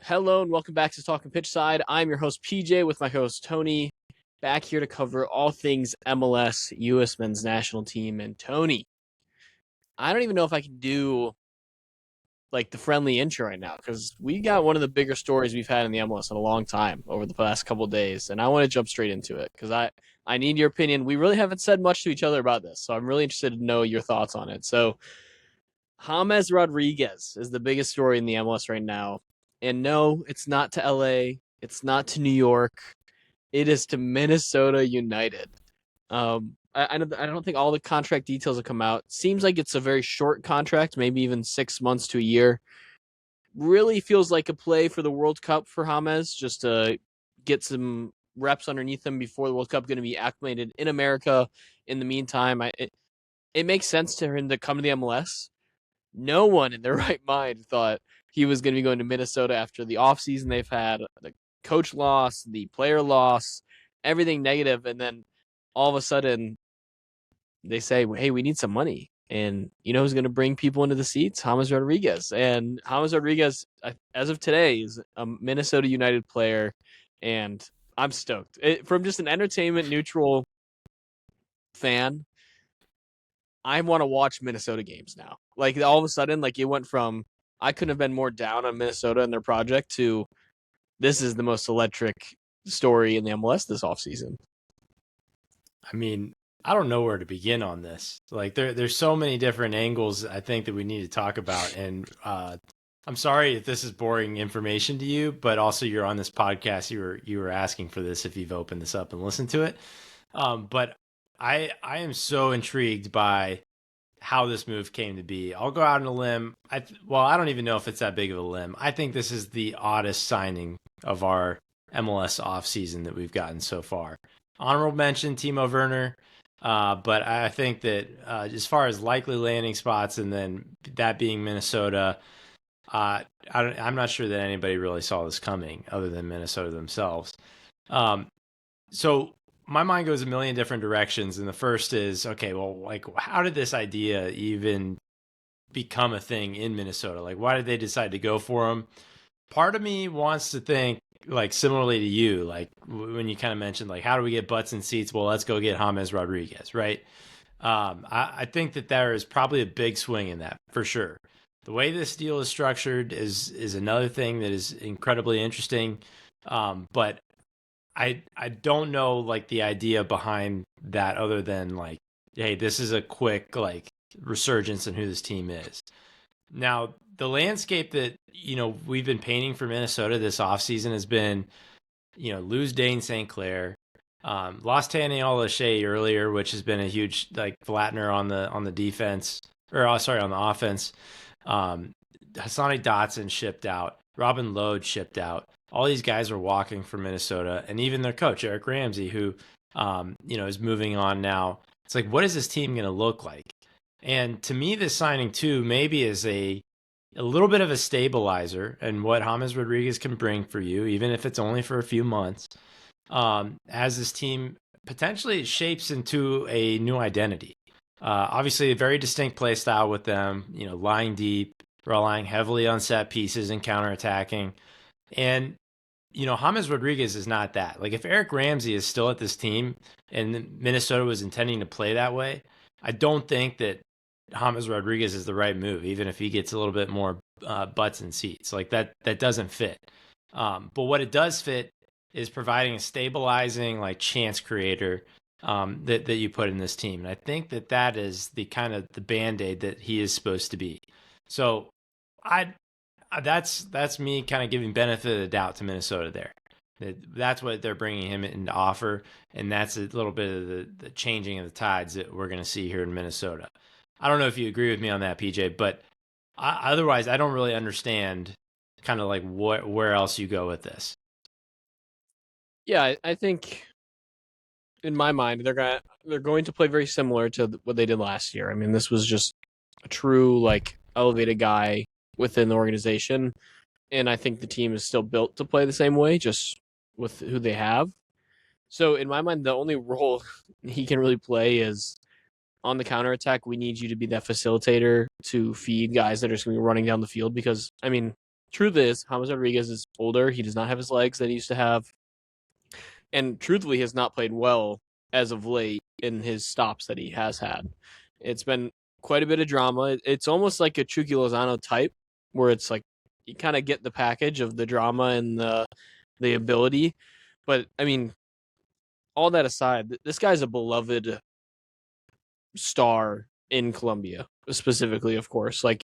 Hello and welcome back to Talkin Pitch Side. I'm your host PJ with my co-host Tony, back here to cover all things MLS, U.S. Men's National Team, and Tony. I don't even know if I can do like the friendly intro right now because we got one of the bigger stories we've had in the MLS in a long time over the past couple of days, and I want to jump straight into it because I need your opinion. We really haven't said much to each other about this, so I'm really interested to know your thoughts on it. So, James Rodriguez is the biggest story in the MLS right now. And no, it's not to LA. It's not to New York. It is to Minnesota United. I don't think all the contract details have come out. Seems like it's a very short contract, maybe even 6 months to a year. Really feels like a play for the World Cup for James, just to get some reps underneath him before the World Cup. Going to be acclimated in America. In the meantime, it makes sense to him to come to the MLS. No one in their right mind thought he was going to be going to Minnesota after the offseason they've had, the coach loss, the player loss, everything negative, and then all of a sudden they say, hey, we need some money. And you know who's going to bring people into the seats? James Rodriguez. And James Rodriguez, as of today, is a Minnesota United player, and I'm stoked. From just an entertainment neutral fan, I want to watch Minnesota games now. Like all of a sudden, like it went from I couldn't have been more down on Minnesota and their project to this is the most electric story in the MLS this offseason. I mean, I don't know where to begin on this. Like there's so many different angles I think that we need to talk about. And I'm sorry if this is boring information to you, but also you're on this podcast. You were asking for this if you've opened this up and listened to it. But I am so intrigued by how this move came to be. I'll go out on a limb. I don't even know if it's that big of a limb. I think this is the oddest signing of our MLS offseason that we've gotten so far. Honorable mention, Timo Werner. But I think that as far as likely landing spots and then that being Minnesota, I'm not sure that anybody really saw this coming other than Minnesota themselves. So my mind goes a million different directions. And the first is, okay, well, like, how did this idea even become a thing in Minnesota? Like, why did they decide to go for him? Part of me wants to think, like, similarly to you, like when you kind of mentioned, like, how do we get butts in seats? Well, let's go get James Rodriguez, right? I think that there is probably a big swing in that for sure. The way this deal is structured is another thing that is incredibly interesting. But I don't know like the idea behind that other than like, hey, this is a quick like resurgence in who this team is. Now, the landscape that, we've been painting for Minnesota this offseason has been, lose Dane St. Clair, lost Taniel Lachey earlier, which has been a huge like flattener on the defense, or on the offense. Hassani Dotson shipped out, Robin Lode shipped out. All these guys are walking from Minnesota, and even their coach Eric Ramsey, who is moving on now. It's like, what is this team going to look like? And to me, this signing too maybe is a little bit of a stabilizer and what James Rodriguez can bring for you, even if it's only for a few months, as this team potentially shapes into a new identity. Obviously, a very distinct play style with them, lying deep, relying heavily on set pieces and counterattacking. And, James Rodriguez is not that. Like, if Eric Ramsey is still at this team and Minnesota was intending to play that way, I don't think that James Rodriguez is the right move, even if he gets a little bit more butts and seats. Like, that doesn't fit. But what it does fit is providing a stabilizing, like, chance creator that you put in this team. And I think that is the kind of the Band-Aid that he is supposed to be. So that's me kind of giving benefit of the doubt to Minnesota there. That's what they're bringing him in to offer, and that's a little bit of the changing of the tides that we're going to see here in Minnesota. I don't know if you agree with me on that, PJ, but otherwise, I don't really understand kind of like where else you go with this. Yeah, I think in my mind they're going to play very similar to what they did last year. I mean, this was just a true like elevated guy within the organization, and I think the team is still built to play the same way, just with who they have. So in my mind, the only role he can really play is on the counterattack. We need you to be that facilitator to feed guys that are just going to be running down the field because, I mean, truth is, James Rodriguez is older. He does not have his legs that he used to have, and truthfully, has not played well as of late in his stops that he has had. It's been quite a bit of drama. It's almost like a Chucky Lozano type, where it's like you kind of get the package of the drama and the ability. But I mean, all that aside, this guy's a beloved star in Colombia, specifically, of course. Like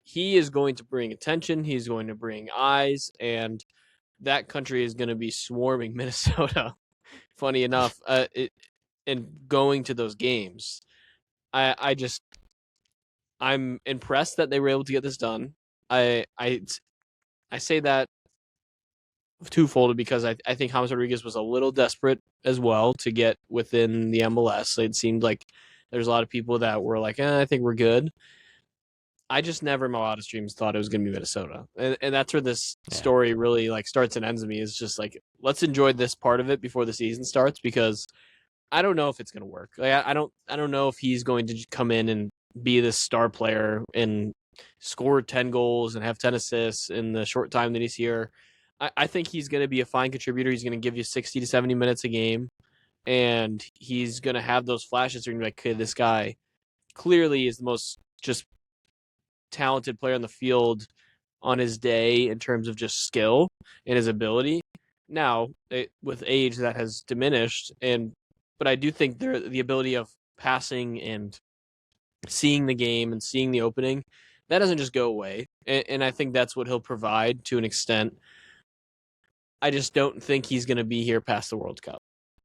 he is going to bring attention, he's going to bring eyes, and that country is going to be swarming Minnesota. Funny enough, and going to those games, I just I'm impressed that they were able to get this done. I say that twofold because I think James Rodriguez was a little desperate as well to get within the MLS. It seemed like there's a lot of people that were like, I think we're good. I just never in my wildest dreams thought it was going to be Minnesota, and that's where this story really like starts and ends me. Is just like let's enjoy this part of it before the season starts because I don't know if it's going to work. Like I don't know if he's going to come in and be this star player and score 10 goals and have 10 assists in the short time that he's here. I think he's going to be a fine contributor. He's going to give you 60 to 70 minutes a game, and he's going to have those flashes where you're like, okay, this guy clearly is the most just talented player on the field on his day in terms of just skill and his ability. Now, with age, that has diminished, but I do think the ability of passing and seeing the game and seeing the opening that doesn't just go away, and I think that's what he'll provide to an extent. I just don't think he's going to be here past the World Cup.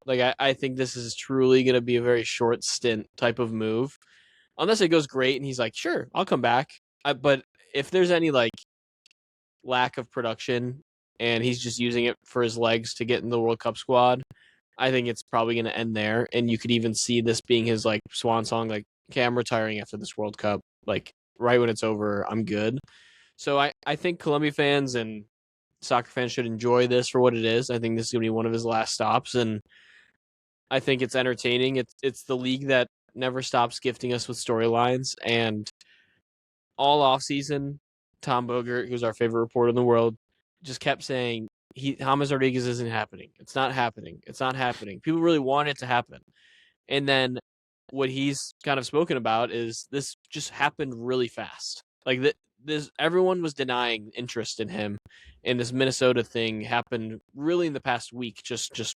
Like I think this is truly going to be a very short stint type of move, unless it goes great and he's like, sure, I'll come back. But if there's any like lack of production and he's just using it for his legs to get in the World Cup squad, I think it's probably going to end there. And you could even see this being his like swan song, like, okay, I'm retiring after this World Cup. Like right when it's over, I'm good. So I think Colombia fans and soccer fans should enjoy this for what it is. I think this is going to be one of his last stops, and I think it's entertaining. It's the league that never stops gifting us with storylines, and all offseason, Tom Bogert, who's our favorite reporter in the world, just kept saying James Rodriguez isn't happening. It's not happening. It's not happening. People really want it to happen. And then what he's kind of spoken about is this just happened really fast. Like this, everyone was denying interest in him, and this Minnesota thing happened really in the past week. Just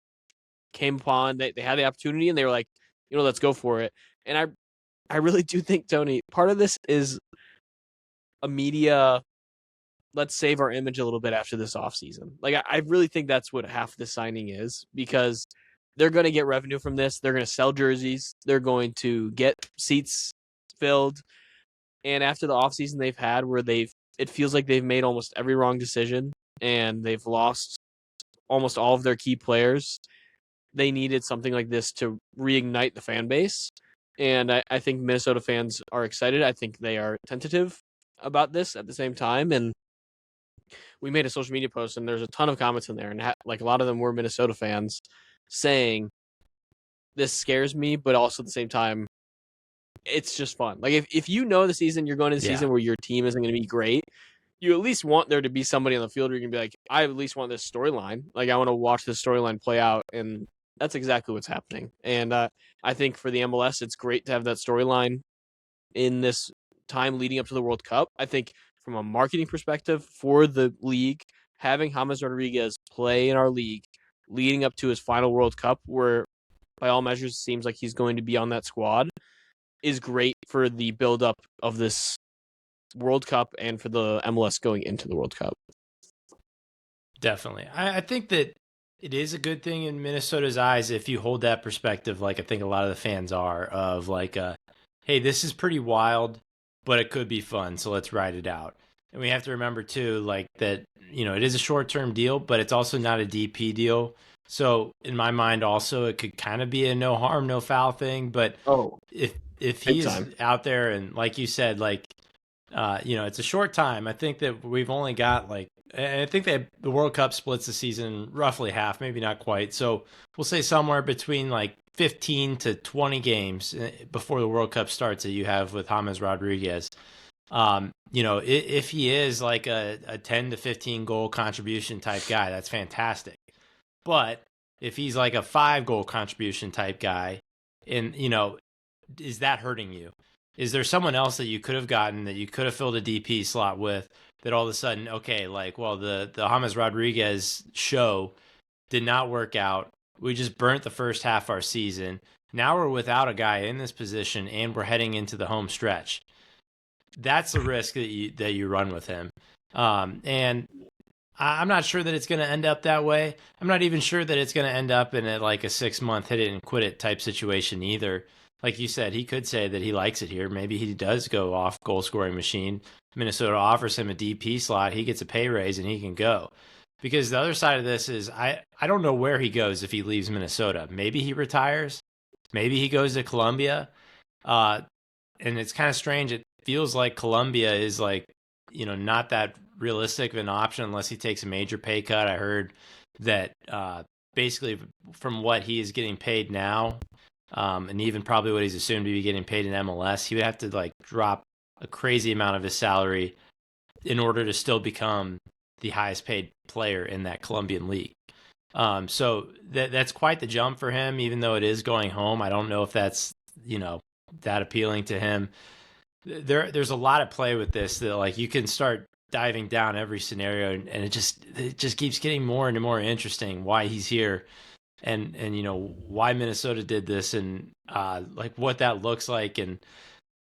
came upon. They had the opportunity, and they were like, let's go for it. And I really do think, Tony, part of this is a media, let's save our image a little bit after this offseason. Like I really think that's what half the signing is, because they're going to get revenue from this. They're going to sell jerseys. They're going to get seats filled. And after the offseason they've had where it feels like they've made almost every wrong decision and they've lost almost all of their key players, they needed something like this to reignite the fan base. And I think Minnesota fans are excited. I think they are tentative about this at the same time. And we made a social media post, and there's a ton of comments in there, and like a lot of them were Minnesota fans saying this scares me, but also at the same time, it's just fun. Like if you know the season, you're going to the season where your team isn't going to be great, you at least want there to be somebody on the field where you can be like, I at least want this storyline. Like I want to watch this storyline play out, and that's exactly what's happening. And I think for the MLS, it's great to have that storyline in this time leading up to the World Cup. I think from a marketing perspective for the league, having James Rodriguez play in our league leading up to his final World Cup, where by all measures it seems like he's going to be on that squad, is great for the build-up of this World Cup and for the MLS going into the World Cup. Definitely. I think that it is a good thing in Minnesota's eyes if you hold that perspective, like I think a lot of the fans are, of like, hey, this is pretty wild, but it could be fun, so let's ride it out. And we have to remember, too, like that, it is a short-term deal, but it's also not a DP deal. So in my mind, also, it could kind of be a no harm, no foul thing. But if he's out there and, like you said, like, it's a short time. I think that we've only got I think that the World Cup splits the season roughly half, maybe not quite. So we'll say somewhere between like 15 to 20 games before the World Cup starts that you have with James Rodriguez. If he is like a 10 to 15 goal contribution type guy, that's fantastic. But if he's like a 5 goal contribution type guy, and is that hurting you? Is there someone else that you could have gotten that you could have filled a DP slot with that all of a sudden, okay, like, well, the James Rodriguez show did not work out. We just burnt the first half of our season. Now we're without a guy in this position and we're heading into the home stretch. That's the risk that you run with him. And I'm not sure that it's going to end up that way. I'm not even sure that it's going to end up in like a 6-month hit it and quit it type situation either. Like you said, he could say that he likes it here. Maybe he does go off goal scoring machine. Minnesota offers him a DP slot. He gets a pay raise and he can go. Because the other side of this is I don't know where he goes if he leaves Minnesota. Maybe he retires. Maybe he goes to Columbia. And it's kind of strange. It feels like Columbia is like, not that realistic of an option unless he takes a major pay cut. I heard that basically from what he is getting paid now, and even probably what he's assumed to be getting paid in MLS, he would have to like drop a crazy amount of his salary in order to still become the highest paid player in that Colombian league. So that's quite the jump for him, even though it is going home. I don't know if that's, that appealing to him. There's a lot of play with this that like you can start diving down every scenario and it just keeps getting more and more interesting why he's here and why Minnesota did this and like what that looks like and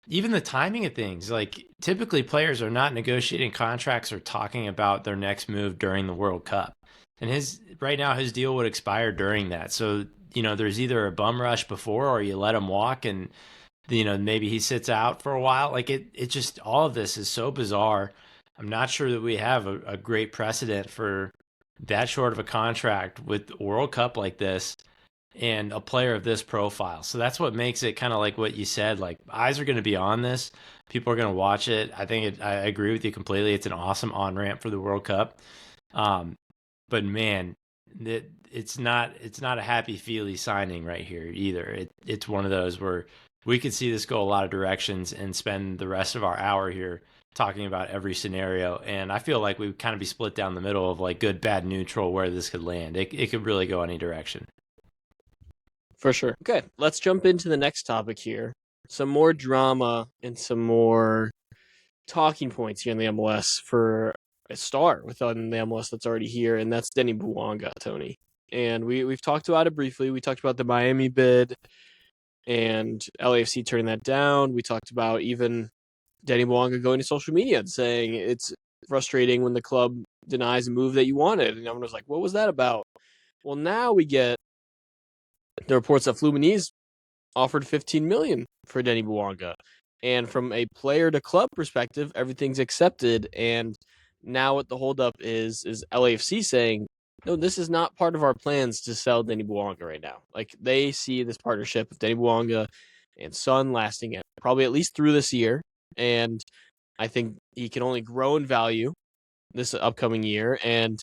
even the timing of things. Like typically players are not negotiating contracts or talking about their next move during the World Cup. And right now his deal would expire during that. So, there's either a bum rush before or you let him walk and maybe he sits out for a while. Like it just, all of this is so bizarre. I'm not sure that we have a great precedent for that short of a contract with a World Cup like this and a player of this profile. So that's what makes it kind of like what you said, like eyes are going to be on this. People are going to watch it. I agree with you completely. It's an awesome on-ramp for the World Cup. But man, it's not a happy feely signing right here either. It's one of those where we could see this go a lot of directions and spend the rest of our hour here talking about every scenario. And I feel like we would kind of be split down the middle of like good, bad, neutral, where this could land. It could really go any direction. For sure. Okay, let's jump into the next topic here. Some more drama and some more talking points here in the MLS for a star within the MLS that's already here, and that's Denny Bouanga, Tony. And we've talked about it briefly. We talked about the Miami bid and LAFC turning that down. We talked about even Denny Bouanga going to social media and saying it's frustrating when the club denies a move that you wanted. And everyone was like, what was that about? Well, now we get the reports that Fluminense offered $15 million for Denny Bouanga. And from a player to club perspective, everything's accepted. And now what the holdup is LAFC saying, no, this is not part of our plans to sell Denny Bouanga right now. Like they see this partnership of Denny Bouanga and Son lasting it probably at least through this year. And I think he can only grow in value this upcoming year. And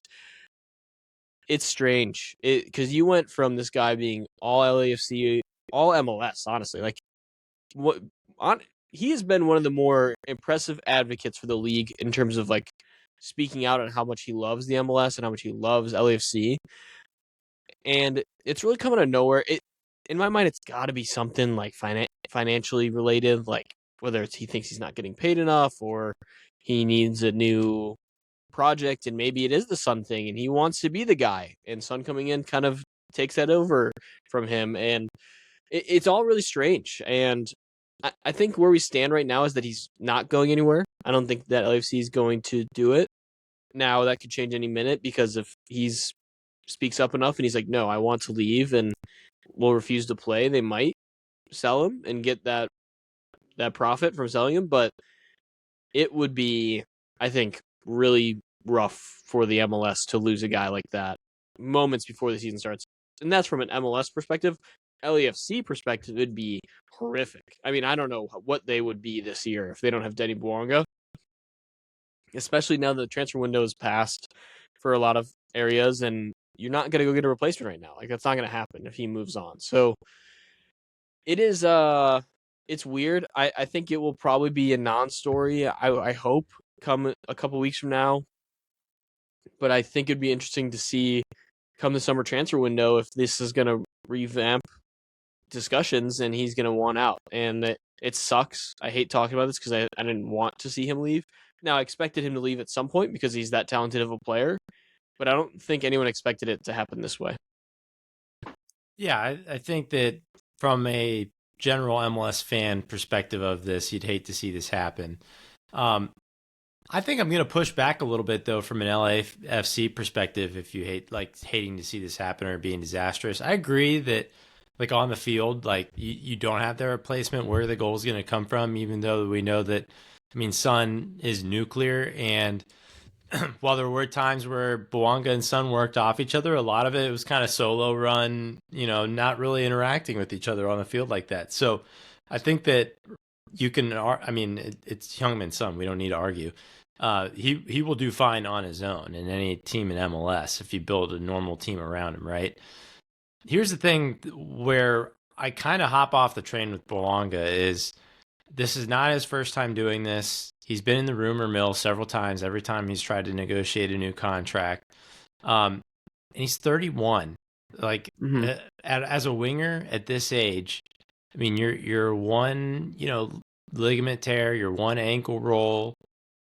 it's strange because you went from this guy being all LAFC, all MLS, honestly. Like he has been one of the more impressive advocates for the league in terms of like speaking out on how much he loves the MLS and how much he loves LAFC. And it's really coming out of nowhere. In my mind, it's got to be something like financially related, like whether it's he thinks he's not getting paid enough or he needs a new project, and maybe it is the Sun thing, and he wants to be the guy, and Sun coming in kind of takes that over from him, and it's all really strange. And I think where we stand right now is that he's not going anywhere. I don't think that LAFC is going to do it. Now that could change any minute because if he's speaks up enough and he's like, no, I want to leave and will refuse to play, they might sell him and get that profit from selling him. But it would be, I think, really rough for the MLS to lose a guy like that moments before the season starts. And that's from an MLS perspective. LAFC perspective, it'd be horrific. I mean, I don't know what they would be this year if they don't have Denny Bouanga, especially now that the transfer window is passed for a lot of areas, and you're not going to go get a replacement right now. Like, that's not going to happen if he moves on. So it is it's weird. I think it will probably be a non-story. I hope come a couple weeks from now, but I think it'd be interesting to see come the summer transfer window if this is going to revamp discussions and he's going to want out. And it sucks. I hate talking about this because I didn't want to see him leave. Now, I expected him to leave at some point because he's that talented of a player, but I don't think anyone expected it to happen this way. Yeah, I think that from a general MLS fan perspective of this, you'd hate to see this happen. I think I'm going to push back a little bit though from an LAFC perspective. If you hating to see this happen or being disastrous, I agree that like on the field, like you don't have their replacement. Where the goal is going to come from, even though we know that. I mean, Son is nuclear, and while there were times where Bouanga and Son worked off each other, a lot of it was kind of solo run. Not really interacting with each other on the field like that. So I think that you can. I mean, it's Youngman's Son. We don't need to argue. He will do fine on his own in any team in MLS if you build a normal team around him, right? Here's the thing where I kind of hop off the train with Bouanga is this is not his first time doing this. He's been in the rumor mill several times, every time he's tried to negotiate a new contract. And he's 31. Like as a winger at this age, I mean, you're one, ligament tear, you're one ankle roll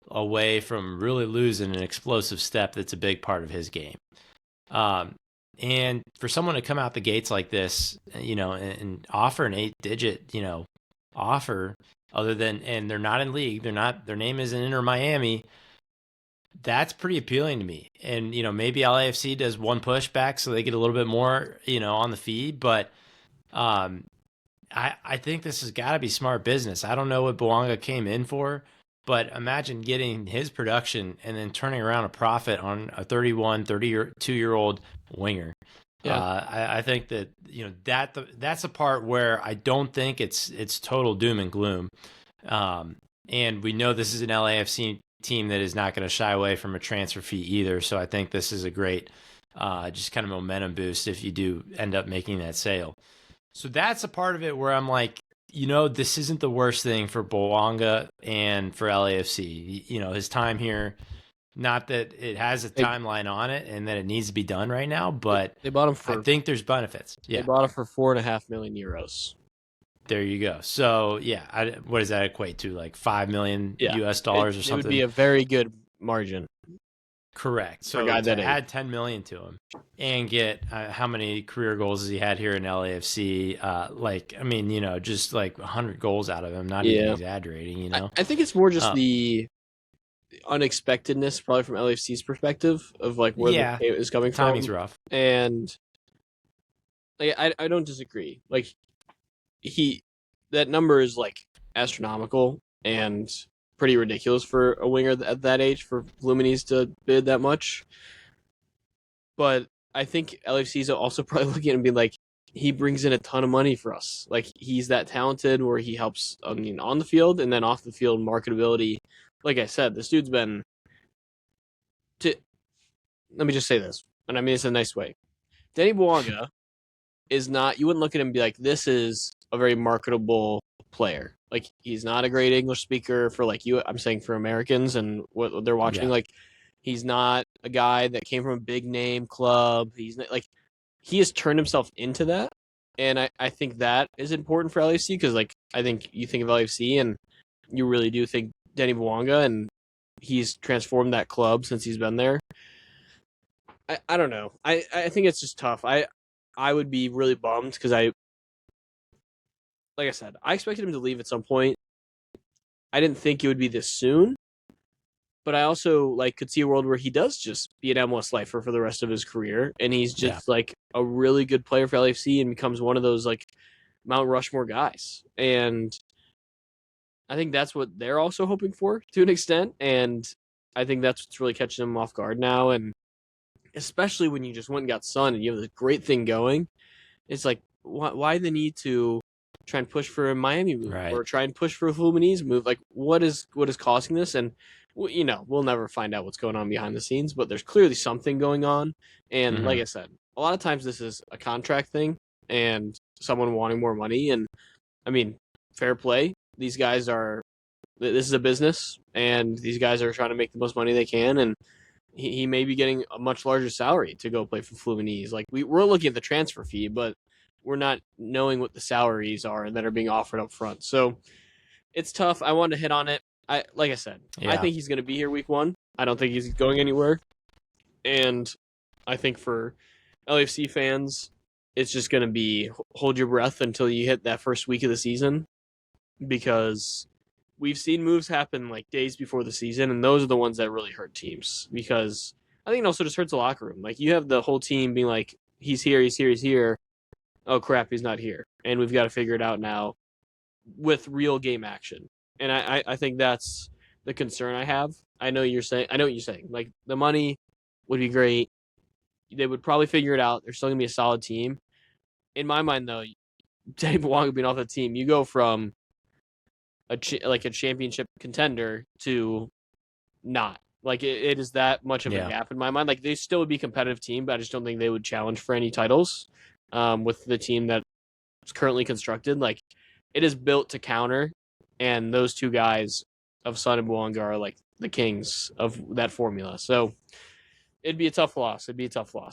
away from really losing an explosive step that's a big part of his game. And for someone to come out the gates like this, and offer an 8-digit, offer other than, and they're not in league, their name isn't Inter Miami. That's pretty appealing to me. And, maybe LAFC does one pushback so they get a little bit more, on the feed, but, I think this has got to be smart business. I don't know what Bouanga came in for, but imagine getting his production and then turning around a profit on a 32-year-old winger. Yeah. I think that that's a part where I don't think it's total doom and gloom. And we know this is an LAFC team that is not going to shy away from a transfer fee either. So I think this is a great just kind of momentum boost if you do end up making that sale. So that's a part of it where I'm like, this isn't the worst thing for Bouanga and for LAFC. His time here, not that it has a timeline on it and that it needs to be done right now, but they bought him for, I think there's benefits. Yeah. They bought him for €4.5 million. There you go. So yeah, what does that equate to? Like $5 million US dollars or something? It would be a very good margin. Correct. So to add $10 million to him and get how many career goals has he had here in LAFC? Just like 100 goals out of him. Not even exaggerating. I think it's more just the unexpectedness, probably from LAFC's perspective of like where the pay is coming from. Timing's rough, and I don't disagree. Like that number is like astronomical and pretty ridiculous for a winger at that age for Luminis to bid that much. But I think LAFC is also probably looking at it and being like, he brings in a ton of money for us. Like he's that talented where he helps on the field and then off the field marketability. Like I said, this dude's been let me just say this, and I mean this in a nice way. Denny Bouanga is not, you wouldn't look at him and be like, this is a very marketable player. Like he's not a great English speaker for like you. I'm saying for Americans and what they're watching. Yeah. Like he's not a guy that came from a big name club. He's not, like he has turned himself into that, and I think that is important for LAFC because like I think you think of LAFC and you really do think Denny Bouanga, and he's transformed that club since he's been there. I don't know. I think it's just tough. I would be really bummed because like I said, I expected him to leave at some point. I didn't think it would be this soon, but I also like could see a world where he does just be an MLS lifer for the rest of his career, and he's just like a really good player for LAFC and becomes one of those like Mount Rushmore guys. And I think that's what they're also hoping for to an extent, and I think that's what's really catching them off guard now. And especially when you just went and got Son and you have this great thing going, it's like why the need to try and push for a Miami move or try and push for a Luminese move? Like what is causing this? And we'll never find out what's going on behind the scenes, but there's clearly something going on. And like I said, a lot of times this is a contract thing and someone wanting more money. And I mean, fair play. These guys are. This is a business, and these guys are trying to make the most money they can, and he may be getting a much larger salary to go play for Fluminense. Like we're looking at the transfer fee, but we're not knowing what the salaries are that are being offered up front. So it's tough. I wanted to hit on it. Like I said, I think he's going to be here week 1. I don't think he's going anywhere, and I think for LAFC fans, it's just going to be hold your breath until you hit that first week of the season, because we've seen moves happen like days before the season, and those are the ones that really hurt teams, because I think it also just hurts the locker room. Like you have the whole team being like, he's here, he's here, he's here. Oh crap, he's not here. And we've got to figure it out now with real game action. And I think that's the concern I have. I know what you're saying. Like the money would be great. They would probably figure it out. They're still gonna be a solid team. In my mind though, Danny Bouanga being off the team, you go from a championship contender to not. Like it is that much of a gap in my mind. Like they still would be a competitive team, but I just don't think they would challenge for any titles with the team that's currently constructed. Like it is built to counter, and those two guys of Son and Bouanga are like the kings of that formula. So it'd be a tough loss.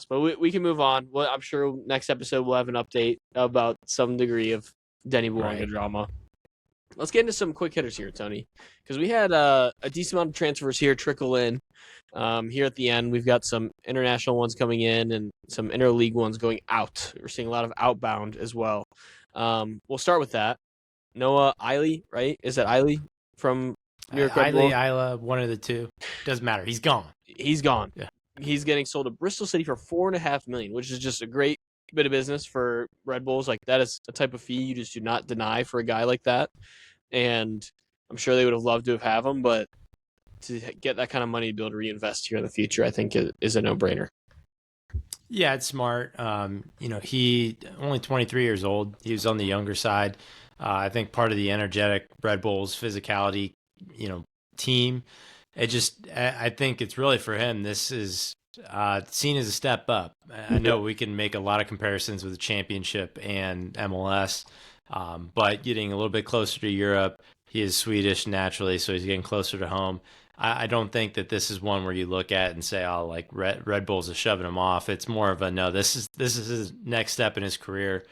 But we can move on. Well, I'm sure next episode we'll have an update about some degree of Denny Bouanga drama. Let's get into some quick hitters here, Tony, because we had a decent amount of transfers here trickle in. Here at the end, we've got some international ones coming in and some interleague ones going out. We're seeing a lot of outbound as well. We'll start with that. Noah Eiley, right? Is that Eiley from New York Red Bull? Isla, one of the two. Doesn't matter. He's gone. Yeah. He's getting sold to Bristol City for $4.5 million, which is just a great bit of business for Red Bulls. Like that is a type of fee you just do not deny for a guy like that. And I'm sure they would have loved to have him, but to get that kind of money to be able to reinvest here in the future, I think is a no-brainer. Yeah, it's smart. He only 23 years old. He was on the younger side. I think part of the energetic Red Bulls physicality, team. I think it's really for him. This is seen as a step up. I know we can make a lot of comparisons with the championship and MLS, but getting a little bit closer to Europe. He is Swedish naturally, so he's getting closer to home. I don't think that this is one where you look at and say, "Oh, like Red Bulls is shoving him off." It's more of a no. This is his next step in his career,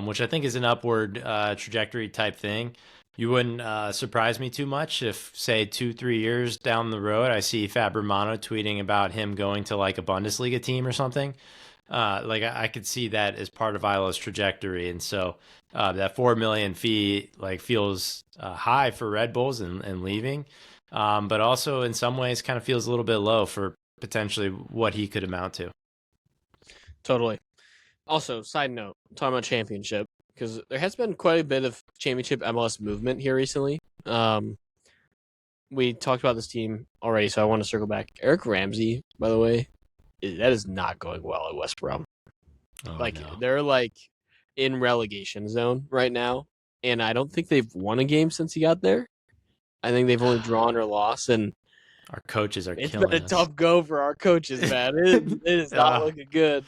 which I think is an upward trajectory type thing. You wouldn't surprise me too much if, say, 2-3 years down the road, I see Fab Romano tweeting about him going to like a Bundesliga team or something. I could see that as part of Ilo's trajectory, and so that $4 million fee feels high for Red Bulls and leaving. But also in some ways kind of feels a little bit low for potentially what he could amount to. Totally. Also, side note, talking about championship, because there has been quite a bit of championship MLS movement here recently. We talked about this team already, so I want to circle back. Eric Ramsey, by the way, that is not going well at West Brom. No. They're in relegation zone right now, and I don't think they've won a game since he got there. I think they've only drawn or lost, and our coaches are killing us. It's been a tough go for our coaches, man. It is not looking good.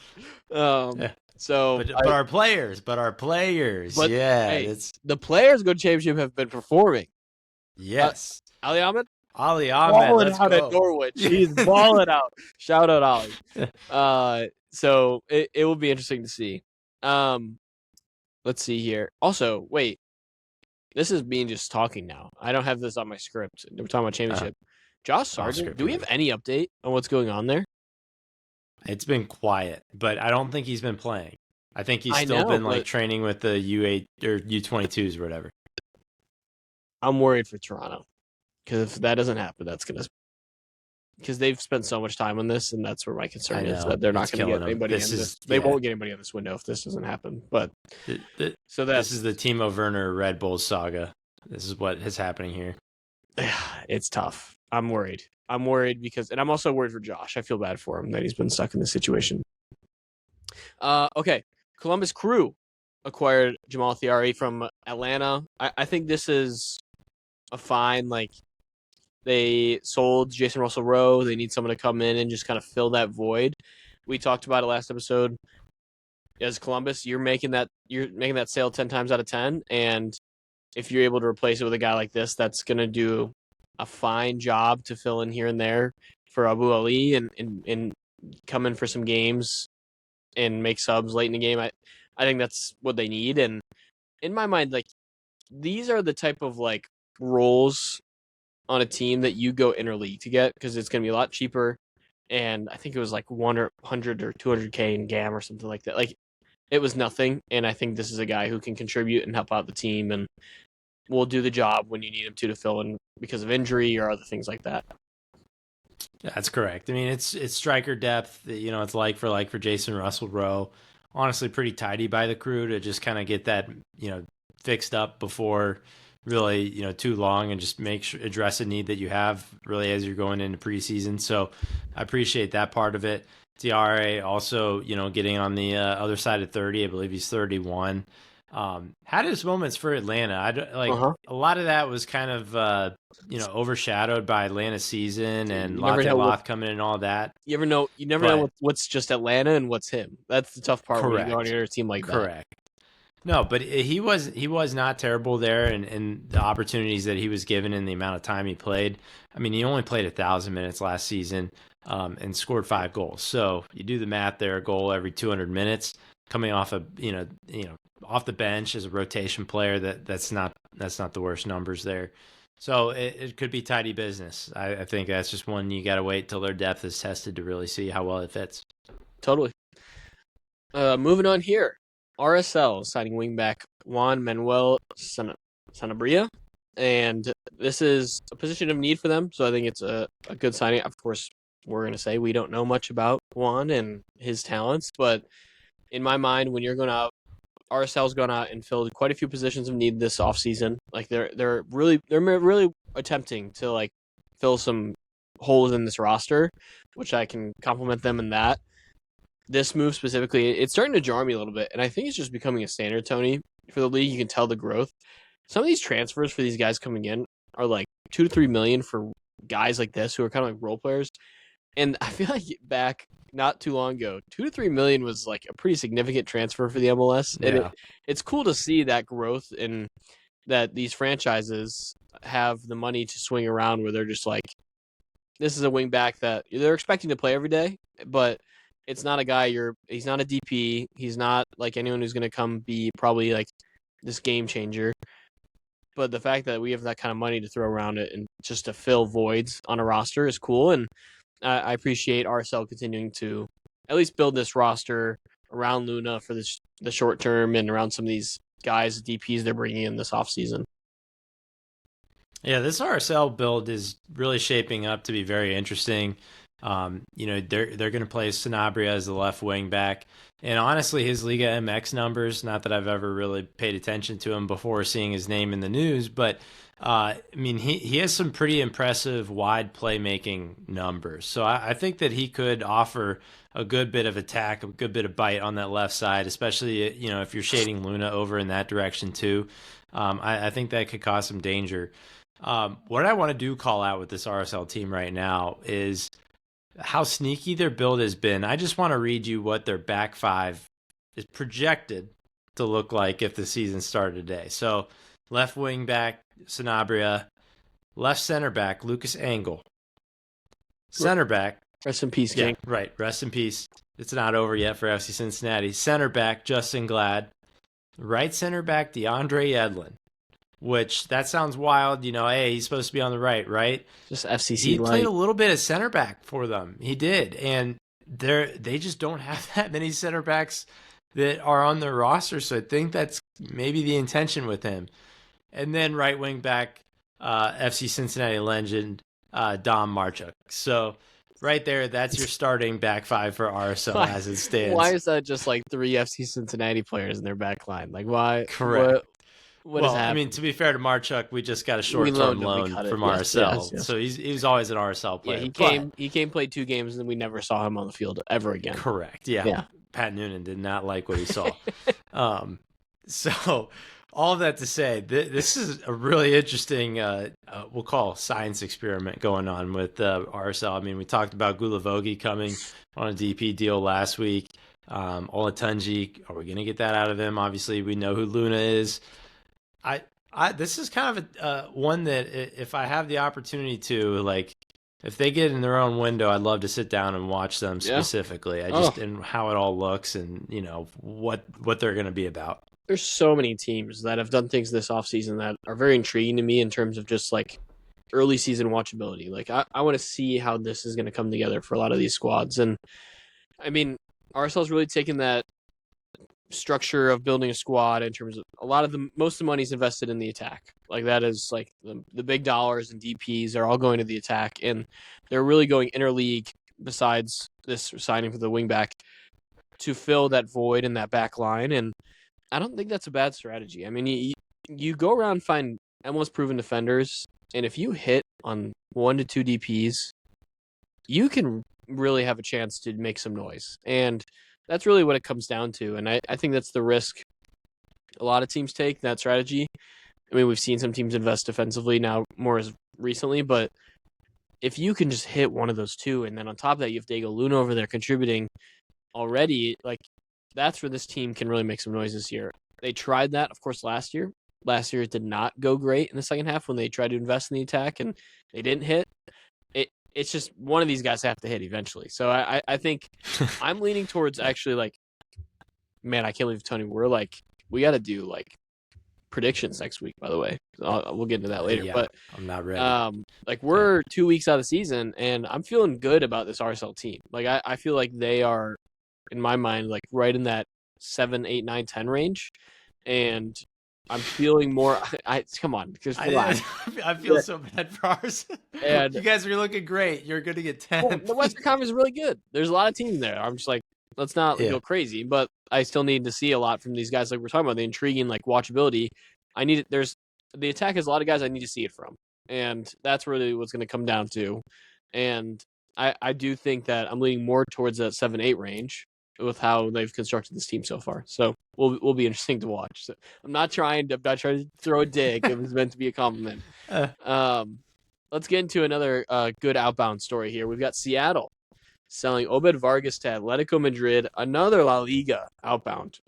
So, but our players, hey, the players go to championship have been performing. Yes, Ali Ahmed, balling out at Norwich. He's balling out. Shout out Ali. So it will be interesting to see. Let's see here. Also, wait. This is me just talking now. I don't have this on my script. We're talking about championship. Josh Sargent, do we have any update on what's going on there? It's been quiet, but I don't think he's been playing. I think he's still been training with the U8 or U22s or whatever. I'm worried for Toronto, because if that doesn't happen, because they've spent so much time on this, and that's where my concern is that they're not going to get anybody in this. They won't get anybody in this window if this doesn't happen. But this is the Timo Werner Red Bulls saga. This is what is happening here. It's tough. I'm worried because, and I'm also worried for Josh. I feel bad for him that he's been stuck in this situation. Okay. Columbus Crew acquired Jamal Thiari from Atlanta. I think this is a fine, they sold Jason Russell Rowe. They need someone to come in and just kind of fill that void. We talked about it last episode. As Columbus, you're making that sale 10 times out of 10, and if you're able to replace it with a guy like this, that's going to do a fine job to fill in here and there for Abu Ali and come in for some games and make subs late in the game. I think that's what they need. And in my mind, like, these are the type of like roles on a team that you go interleague to get because it's going to be a lot cheaper. And I think it was like 100 or 200K in GAM or something like that. Like, it was nothing. And I think this is a guy who can contribute and help out the team and will do the job when you need him to fill in because of injury or other things like that. That's correct. I mean, it's striker depth. It's like for Jason Russell Rowe. Honestly, pretty tidy by the crew to just kind of get that fixed up before really too long, and just make sure address a need that you have really as you're going into preseason. So I appreciate that part of it. Diarra also getting on the other side of 30. I believe he's 31. Had his moments for Atlanta. A lot of that was kind of overshadowed by Atlanta's season and Latte Loth coming in and all that. You never know what's just Atlanta and what's him. That's the tough part when you go on your team like that. Correct. No, but he was not terrible there, and the opportunities that he was given and the amount of time he played. I mean, he only played 1,000 minutes last season, and scored 5 goals. So you do the math there, a goal every 200 minutes coming off off the bench as a rotation player. That's not the worst numbers there. So it could be tidy business. I think that's just one you got to wait till their depth is tested to really see how well it fits. Totally. Moving on here. RSL signing wingback Juan Manuel Sanabria, and this is a position of need for them, so I think it's a good signing. Of course, we're going to say we don't know much about Juan and his talents, but in my mind, when you're going out, RSL's gone out and filled quite a few positions of need this offseason. Like they're really attempting to like fill some holes in this roster, which I can compliment them in that. This move specifically, it's starting to jar me a little bit, and I think it's just becoming a standard, Tony, for the league. You can tell the growth. Some of these transfers for these guys coming in are like 2 to 3 million for guys like this who are kind of like role players. And I feel like back not too long ago, 2 to 3 million was like a pretty significant transfer for the MLS. And it's cool to see that growth and that these franchises have the money to swing around where they're just like, this is a wing back that they're expecting to play every day, but it's not a guy he's not a DP. He's not like anyone who's going to come be probably like this game changer. But the fact that we have that kind of money to throw around it and just to fill voids on a roster is cool. And I appreciate RSL continuing to at least build this roster around Luna for the short term and around some of these guys, DPs they're bringing in this offseason. Yeah, this RSL build is really shaping up to be very interesting. They're going to play Sanabria as the left wing back, and honestly, his Liga MX numbers. Not that I've ever really paid attention to him before seeing his name in the news, but he has some pretty impressive wide playmaking numbers. So I think that he could offer a good bit of attack, a good bit of bite on that left side, especially if you're shading Luna over in that direction too. I think that could cause some danger. What I want to call out with this RSL team right now is how sneaky their build has been. I just want to read you what their back five is projected to look like if the season started today. So left wing back, Sanabria. Left center back, Lucas Engel. Center back. Rest in peace, gang. Yeah, right. Rest in peace. It's not over yet for FC Cincinnati. Center back, Justin Glad. Right center back, DeAndre Edlin. Which, that sounds wild. Hey, he's supposed to be on the right? Just FCC He light. played a little bit of center back for them. He did. And they just don't have that many center backs that are on their roster. So I think that's maybe the intention with him. And then right wing back, FC Cincinnati legend, Dom Marchuk. So right there, that's your starting back five for RSL as it stands. Why is that just like 3 FC Cincinnati players in their back line? Like, why? Correct. What is happening? To be fair to Marchuk, we just got a short-term loan from RSL. Yes. So he was always an RSL player. Yeah, he came, played 2 games, and then we never saw him on the field ever again. Correct. Yeah. Pat Noonan did not like what he saw. So all of that to say, this is a really interesting, we'll call science experiment going on with RSL. I mean, we talked about Gulavogi coming on a DP deal last week. Olatunji, are we going to get that out of him? Obviously, we know who Luna is. This is kind of one that if I have the opportunity to, like, if they get in their own window, I'd love to sit down and watch them Yeah. specifically. Oh, And how it all looks, and what they're going to be about. there's so many teams that have done things this offseason that are very intriguing to me in terms of just like early season watchability. Like I want to see how this is going to come together for a lot of these squads. And I mean, RSL's really taken that structure of building a squad in terms of a lot of the most of the money's invested in the attack. Like that is like the big dollars and DPs are all going to the attack, and they're really going interleague besides this signing for the wingback to fill that void in that back line. And I don't think that's a bad strategy. I mean, you go around and find MLS proven defenders, and if you hit on 1 to 2 DPs, you can really have a chance to make some noise. And that's really what it comes down to. And I think that's the risk a lot of teams take, that strategy. I mean, we've seen some teams invest defensively now more as recently, but if you can just hit one of those two, and then on top of that, you have Diego Luna over there contributing already, like that's where this team can really make some noise this year. They tried that, of course, last year. Last year, it did not go great in the second half when they tried to invest in the attack and they didn't hit. It's just one of these guys have to hit eventually. So I think I'm leaning towards actually like, man, I can't believe Tony. We got to do like predictions next week. By the way, we'll get into that later. Yeah, but I'm not ready. like we're 2 weeks out of the season, and I'm feeling good about this RSL team. Like I feel like they are, in my mind, like right in that 7, 8, 9, 10 range, and I'm feeling more. Come on, just relax. I feel so bad for ours. And you guys are looking great. You're going to get 10. well, the Western Conference is really good. There's a lot of teams there. I'm just like, let's not go crazy, but I still need to see a lot from these guys. Like we're talking about the intriguing, like watchability. There's the attack has a lot of guys I need to see it from, and that's really what's going to come down to. And I do think that I'm leaning more towards that 7-8 range with how they've constructed this team so far. So will be interesting to watch. So I'm not trying to throw a dig. It was meant to be a compliment. Let's get into another good outbound story here. We've got Seattle selling Obed Vargas to Atletico Madrid, another La Liga outbound.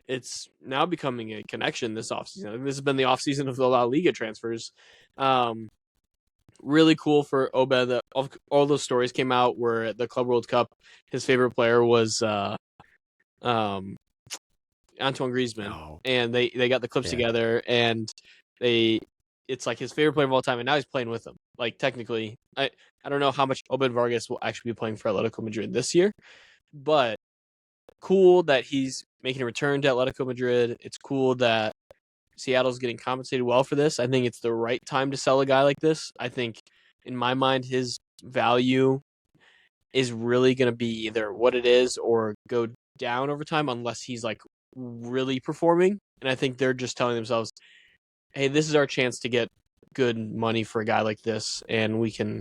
It's now becoming a connection this offseason. This has been the offseason of the La Liga transfers. Really cool for Obed. All those stories came out where at the Club World Cup, his favorite player was Antoine Griezmann, and they got the clips together, and it's like his favorite player of all time, and now he's playing with him. Like technically, I don't know how much Obed Vargas will actually be playing for Atletico Madrid this year, but cool that he's making a return to Atletico Madrid. It's cool that Seattle's getting compensated well for this. I think it's the right time to sell a guy like this. I think, in my mind, his value is really going to be either what it is or go down over time unless he's like really performing. And I think they're just telling themselves, hey, this is our chance to get good money for a guy like this, and we can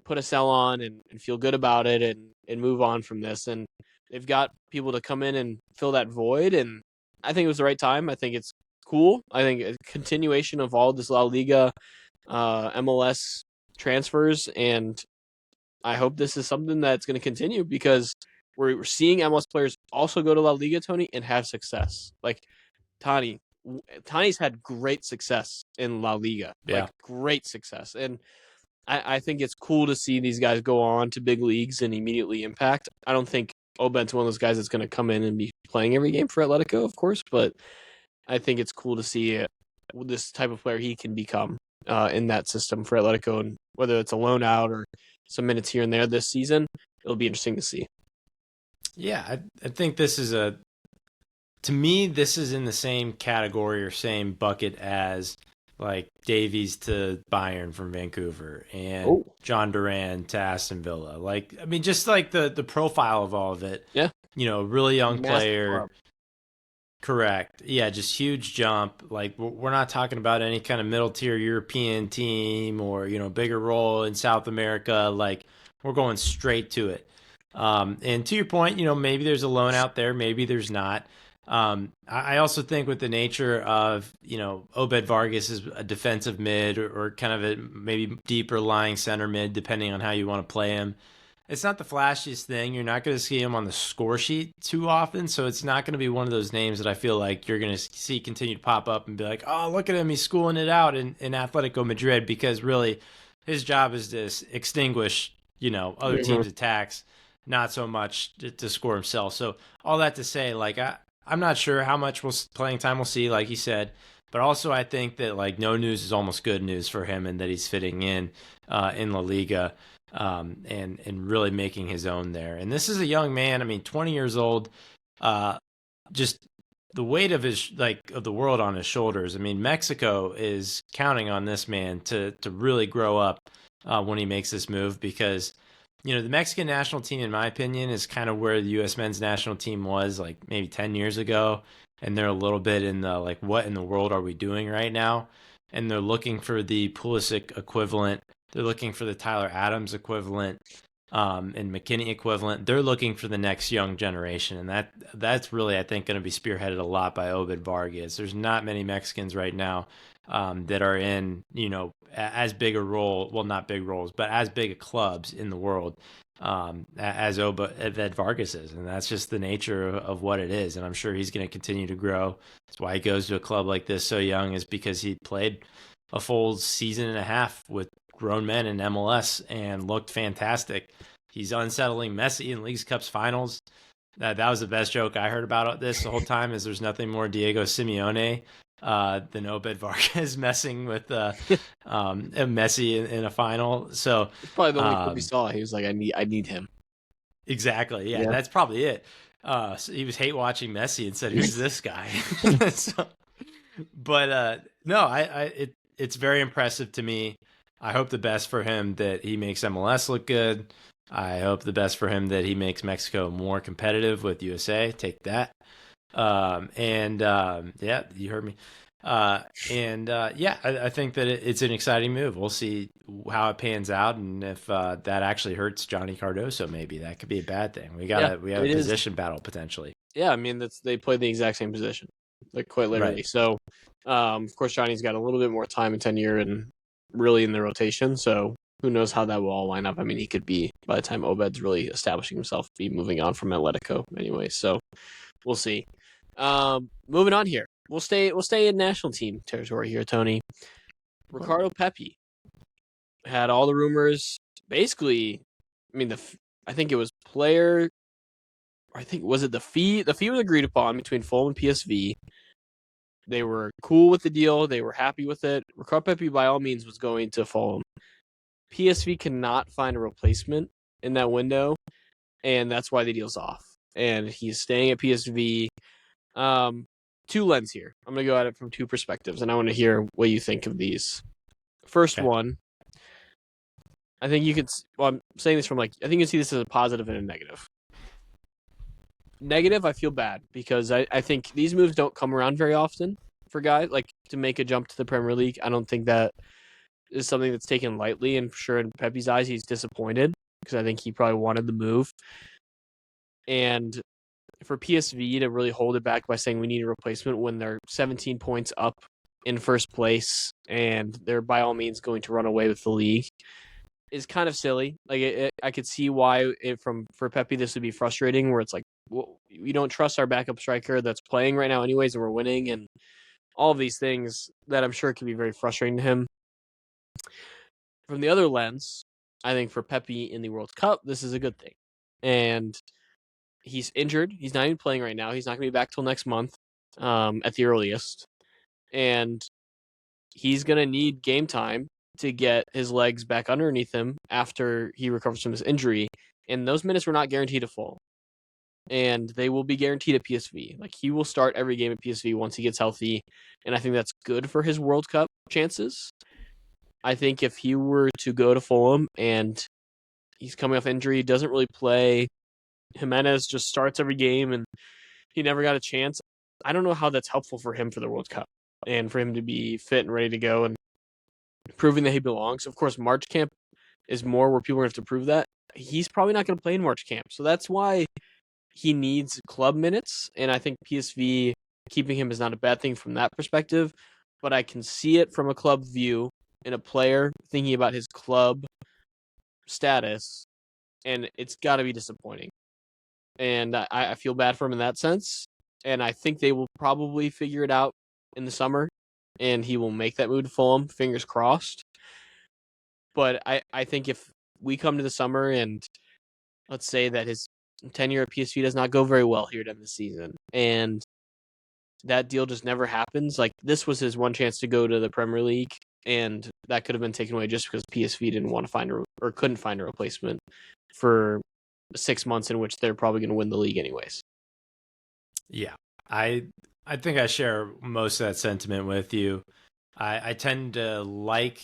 put a sell on and feel good about it and move on from this. And they've got people to come in and fill that void, and I think it was the right time. I think it's cool. I think a continuation of all this La Liga, MLS transfers, and I hope this is something that's going to continue because we're seeing MLS players also go to La Liga, Tony, and have success. Like Tani's had great success in La Liga, like great success, and I think it's cool to see these guys go on to big leagues and immediately impact. I don't think Obed's one of those guys that's going to come in and be playing every game for Atletico, of course, but I think it's cool to see this type of player he can become in that system for Atletico, and whether it's a loan out or some minutes here and there this season, it'll be interesting to see. Yeah, I think this is to me, this is in the same category or same bucket as like Davies to Bayern from Vancouver and John Duran to Aston Villa. Like, I mean, just like the profile of all of it. Yeah. Really young player. Correct. Yeah, just huge jump. Like, we're not talking about any kind of middle tier European team or, bigger role in South America. Like, we're going straight to it. And to your point, maybe there's a loan out there, maybe there's not. I also think with the nature of, Obed Vargas is a defensive mid or kind of a maybe deeper lying center mid, depending on how you want to play him. it's not the flashiest thing. You're not going to see him on the score sheet too often, so it's not going to be one of those names that I feel like you're going to see continue to pop up and be like, oh, look at him, he's schooling it out in Atletico Madrid, because really his job is to extinguish, other Mhm. teams' attacks, not so much to score himself. So all that to say, like I'm not sure how much playing time we'll see, like he said, but also I think that like no news is almost good news for him, and that he's fitting in La Liga, and really making his own there. And this is a young man. I mean, 20 years old, just the weight of of the world on his shoulders. I mean, Mexico is counting on this man to really grow up when he makes this move, because the Mexican national team, in my opinion, is kind of where the U.S. men's national team was like maybe 10 years ago. And they're a little bit in the like, what in the world are we doing right now? And they're looking for the Pulisic equivalent. They're looking for the Tyler Adams equivalent, and McKinney equivalent. They're looking for the next young generation, and that's really, I think, going to be spearheaded a lot by Obed Vargas. There's not many Mexicans right now that are in as big a role, well, not big roles, but as big a clubs in the world as Obed Vargas is, and that's just the nature of what it is. And I'm sure he's going to continue to grow. That's why he goes to a club like this so young, is because he played a full season and a half with grown men in MLS and looked fantastic. He's unsettling Messi in Leagues Cups finals. That was the best joke I heard about this the whole time, is there's nothing more Diego Simeone than Obed Vargas messing with Messi in a final. So It's probably the only clip he saw. He was like, I need him. exactly, yeah, Yeah. that's probably it. So he was hate watching Messi and said, "Who's this guy?" So, but no, it's very impressive to me. I hope the best for him, that he makes MLS look good. I hope the best for him that he makes Mexico more competitive with USA. Take that. Yeah, you heard me. Yeah, I think that it's an exciting move. We'll see how it pans out, and if that actually hurts Johnny Cardoso, maybe that could be a bad thing. We have a position battle potentially. Yeah, I mean they play the exact same position, like quite literally. Right. So, of course, Johnny's got a little bit more time and tenure and really in the rotation. So who knows how that will all line up? I mean, he could be, by the time Obed's really establishing himself, be moving on from Atletico anyway. So we'll see. Moving on here, we'll stay in national team territory here. Tony, Ricardo Pepi had all the rumors. Basically, I mean I think it was player. I think was it the fee? The fee was agreed upon between Fulham and PSV. They were cool with the deal. They were happy with it. Ricardo Pepi, by all means, was going to Fulham. PSV cannot find a replacement in that window, and that's why the deal's off. And he's staying at PSV. Two lens here. I'm going to go at it from two perspectives, and I want to hear what you think of these. First one, I think you could. Well, I'm saying this from I think you can see this as a positive and a negative. Negative, I feel bad because I think these moves don't come around very often for guys like to make a jump to the Premier League. I don't think that is something that's taken lightly, and for sure in Pepe's eyes, he's disappointed because I think he probably wanted the move. And for PSV to really hold it back by saying we need a replacement when they're 17 points up in first place and they're by all means going to run away with the league is kind of silly. Like I could see why for Pepe this would be frustrating, where it's like, well, we don't trust our backup striker that's playing right now anyways, and we're winning, and all of these things that I'm sure can be very frustrating to him. From the other lens, I think for Pepe in the World Cup, this is a good thing. And he's injured. He's not even playing right now. He's not going to be back till next month at the earliest. And he's going to need game time to get his legs back underneath him after he recovers from his injury. And those minutes were not guaranteed to Fulham. And they will be guaranteed at PSV. Like, he will start every game at PSV once he gets healthy. And I think that's good for his World Cup chances. I think if he were to go to Fulham and he's coming off injury, doesn't really play, Jimenez just starts every game and he never got a chance, I don't know how that's helpful for him for the World Cup and for him to be fit and ready to go and proving that he belongs. Of course, March camp is more where people are going to have to prove that. He's probably not going to play in March camp. So that's why he needs club minutes. And I think PSV keeping him is not a bad thing from that perspective. But I can see it from a club view and a player thinking about his club status and it's got to be disappointing. And I feel bad for him in that sense. And I think they will probably figure it out in the summer, and he will make that move to Fulham. Fingers crossed. But I think if we come to the summer and let's say that his tenure at PSV does not go very well here at the end of the season, and that deal just never happens. Like, this was his one chance to go to the Premier League, and that could have been taken away just because PSV didn't want to find or couldn't find a replacement for 6 months in which they're probably going to win the league anyways. Yeah, I think I share most of that sentiment with you. I tend to like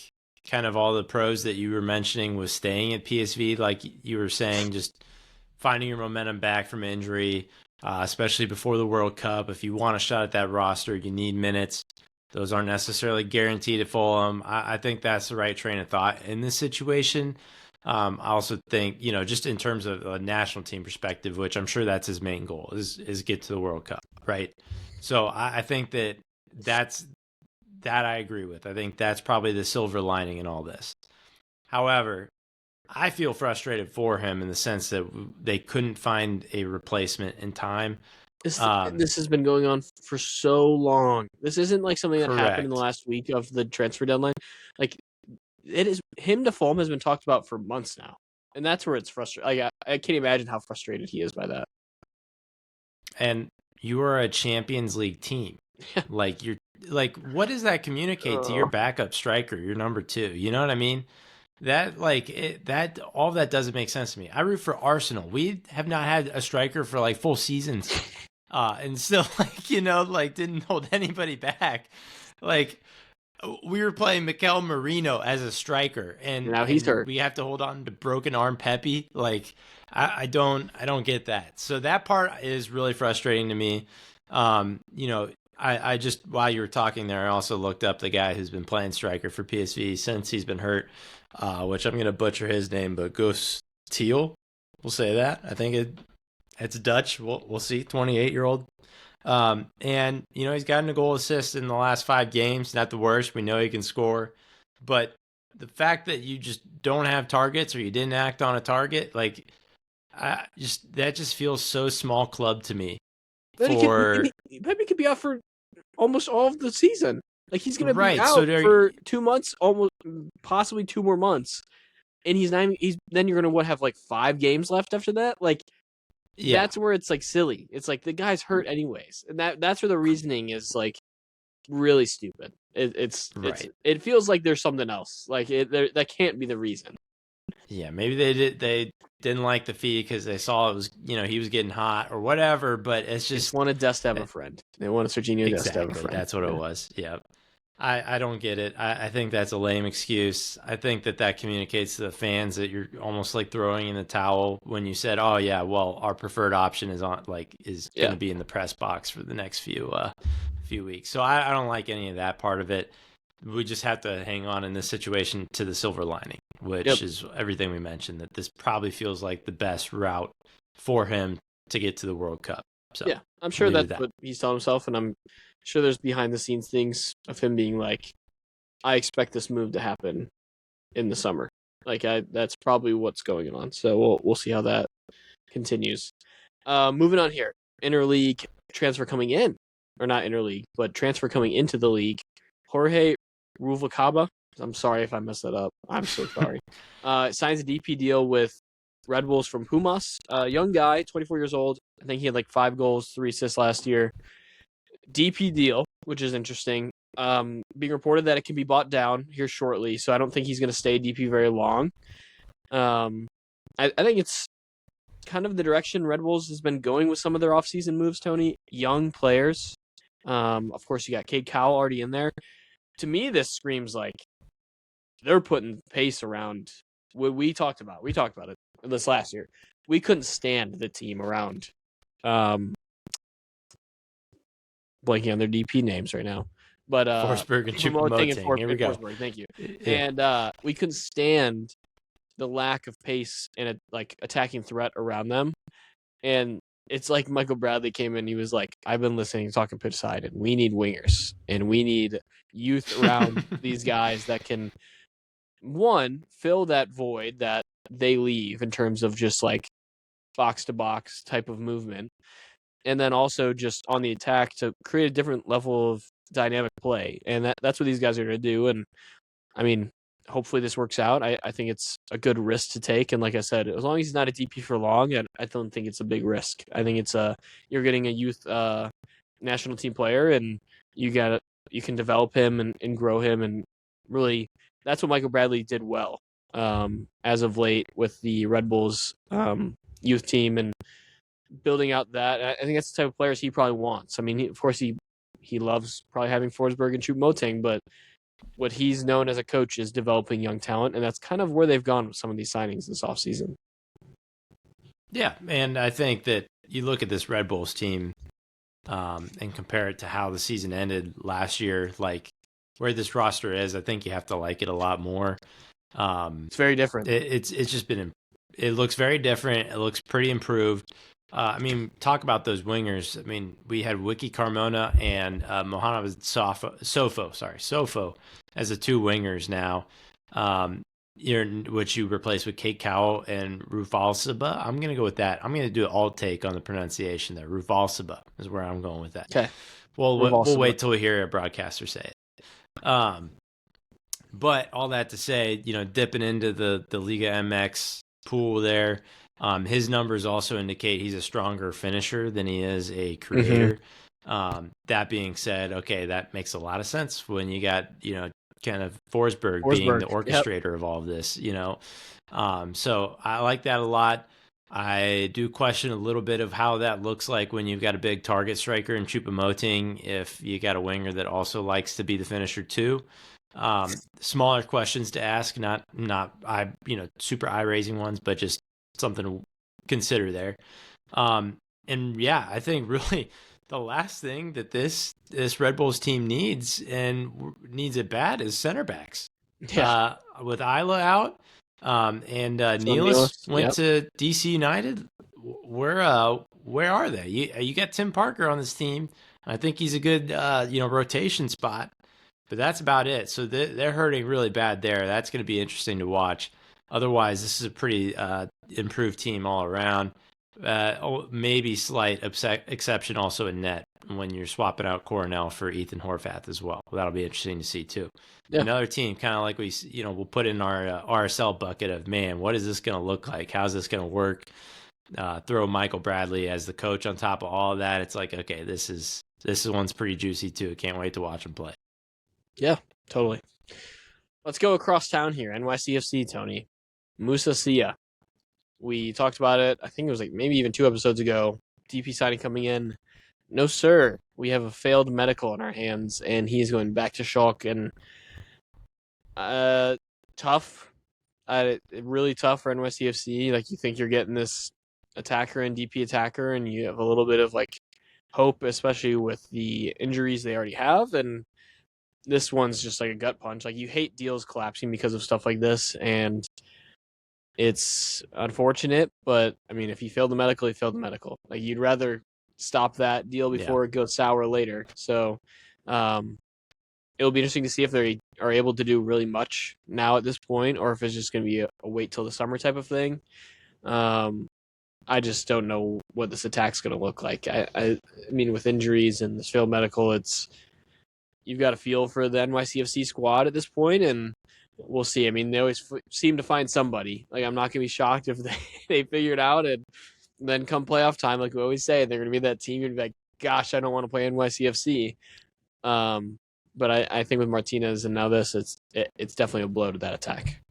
kind of all the pros that you were mentioning with staying at PSV, like you were saying, just finding your momentum back from injury, especially before the World Cup. If you want a shot at that roster, you need minutes. Those aren't necessarily guaranteed at Fulham. I think that's the right train of thought in this situation. I also think, just in terms of a national team perspective, which I'm sure that's his main goal is get to the World Cup, right? So I think that I agree with. I think that's probably the silver lining in all this. However, I feel frustrated for him in the sense that they couldn't find a replacement in time. This has been going on for so long. This isn't like something that happened in the Correct. last week of the transfer deadline. Like, it is, him to Fulham has been talked about for months now, and that's where it's frustrating. Like, I can't imagine how frustrated he is by that. And you are a Champions League team. Like, what does that communicate to your backup striker, your number 2? You know what I mean? That all of that doesn't make sense to me. I root for Arsenal. We have not had a striker for like full seasons, and still didn't hold anybody back. Like, we were playing Mikel Merino as a striker, and now he's hurt. We have to hold on to broken arm Pepe. Like, I don't get that. So that part is really frustrating to me. I just, while you were talking there, I also looked up the guy who's been playing striker for PSV since he's been hurt, which I'm going to butcher his name, but Gus Thiel, we'll say that. I think it's Dutch. We'll see. 28-year-old. And he's gotten a goal assist in the last 5 games. Not the worst. We know he can score, but the fact that you just don't have targets or you didn't act on a target, like, that just feels so small club to me. Pepe could be out for almost all of the season. Like, he's going to be out for 2 months, almost possibly 2 more months. And then you're going to have like 5 games left after that. Like, that's where it's like silly. It's like the guy's hurt anyways. And that's where the reasoning is like really stupid. It feels like there's something else. Like, that can't be the reason. Yeah, maybe they didn't like the fee because they saw it was, he was getting hot or whatever, but it's just wanted Dest to have a friend. They wanted Serginho Dest to have a friend. That's what it was. Yeah. I don't get it. I think that's a lame excuse. I think that communicates to the fans that you're almost like throwing in the towel when you said, "Oh yeah, well, our preferred option is going to be in the press box for the next few weeks." So I don't like any of that part of it. We just have to hang on in this situation to the silver lining, which is everything we mentioned, that this probably feels like the best route for him to get to the World Cup. So yeah, I'm sure that's what he's telling himself, and I'm sure there's behind the scenes things of him being like, I expect this move to happen in the summer. Like, that's probably what's going on. So we'll see how that continues. Moving on here, interleague transfer coming in, or not interleague, but transfer coming into the league. Jorge Ruvalcaba. I'm sorry if I messed that up. I'm so sorry. Signs a DP deal with Red Bulls from Pumas. Young guy, 24 years old. I think he had like 5 goals, 3 assists last year. DP deal, which is interesting. Being reported that it can be bought down here shortly, so I don't think he's going to stay DP very long. I think it's kind of the direction Red Bulls has been going with some of their offseason moves, Tony. Young players. Of course, you got Cade Cowell already in there. To me, this screams like they're putting pace around what we talked about. We talked about it this last year. We couldn't stand the team around blanking on their DP names right now. But Forsberg and Choupo-Moting. Here we go. Forsberg, thank you. Yeah. And we couldn't stand the lack of pace and attacking threat around them. And it's like Michael Bradley came in. He was like, I've been listening to Talkin pitch side, and we need wingers, and we need youth around these guys that can one, fill that void that they leave in terms of just like box to box type of movement. And then also just on the attack to create a different level of dynamic play. And that's what these guys are going to do. And I mean, hopefully this works out. I think it's a good risk to take. And like I said, as long as he's not a DP for long, I don't think it's a big risk. I think it's you're getting a youth national team player, and you can develop him and grow him, and really that's what Michael Bradley did well as of late with the Red Bulls youth team and building out that. I think that's the type of players he probably wants. I mean, of course he loves probably having Forsberg and Choupo-Moting, but what he's known as a coach is developing young talent, and that's kind of where they've gone with some of these signings this offseason. Yeah, and I think that you look at this Red Bulls team and compare it to how the season ended last year, like where this roster is, I think you have to like it a lot more. It's very different. It's just been, it looks very different. It looks pretty improved. I mean, talk about those wingers. I mean, we had Wiki Carmona and Mohamed Sofo as the two wingers now, which you replace with Kate Cowell and Rufalsaba. I'm going to go with that. I'm going to do an alt take on the pronunciation there. Rufalsaba is where I'm going with that. Okay. Well, we'll wait till we hear a broadcaster say it. But all that to say, dipping into the Liga MX pool there, his numbers also indicate he's a stronger finisher than he is a creator. Mm-hmm. That being said, okay, that makes a lot of sense when you got, kind of Forsberg being the orchestrator of all of this, So I like that a lot. I do question a little bit of how that looks like when you've got a big target striker in Choupo-Moting, if you got a winger that also likes to be the finisher too. Smaller questions to ask, not super eye-raising ones, but just something to consider there. And yeah, I think really the last thing that this Red Bulls team needs, and needs it bad, is center backs. Yeah. With Isla out, and Nealis went to DC United. Where are they? You got Tim Parker on this team. I think he's a good rotation spot, but that's about it. So they're hurting really bad there. That's going to be interesting to watch. Otherwise, this is a pretty improved team all around. Maybe slight exception also in net when you're swapping out Coronel for Ethan Horvath as well. That'll be interesting to see too. Yeah. Another team kind of like we'll put in our RSL bucket of, man, what is this going to look like? How's this going to work? Throw Michael Bradley as the coach on top of all of that. It's like, okay, this one's pretty juicy too. Can't wait to watch him play. Yeah, totally. Let's go across town here. NYCFC, Tony. Musa Sia. We talked about it, I think it was like maybe even 2 episodes ago. DP signing coming in. No, sir. We have a failed medical in our hands, and he is going back to Schalke. And tough. Really tough for NYCFC. Like, you think you're getting this attacker and DP attacker, and you have a little bit of like hope, especially with the injuries they already have. And this one's just like a gut punch. Like, you hate deals collapsing because of stuff like this, and it's unfortunate, but I mean, if he failed the medical, he failed the medical. Like, you'd rather stop that deal before it goes sour later. So it'll be interesting to see if they are able to do really much now at this point, or if it's just going to be a wait till the summer type of thing. I just don't know what this attack's going to look like. I mean, with injuries and this failed medical, you've got a feel for the NYCFC squad at this point, and we'll see. I mean, they always seem to find somebody. Like, I'm not going to be shocked if they figure it out, and then come playoff time, like we always say, they're going to be that team. You're going to be like, gosh, I don't want to play NYCFC. But I think with Martinez and now this, it's definitely a blow to that attack.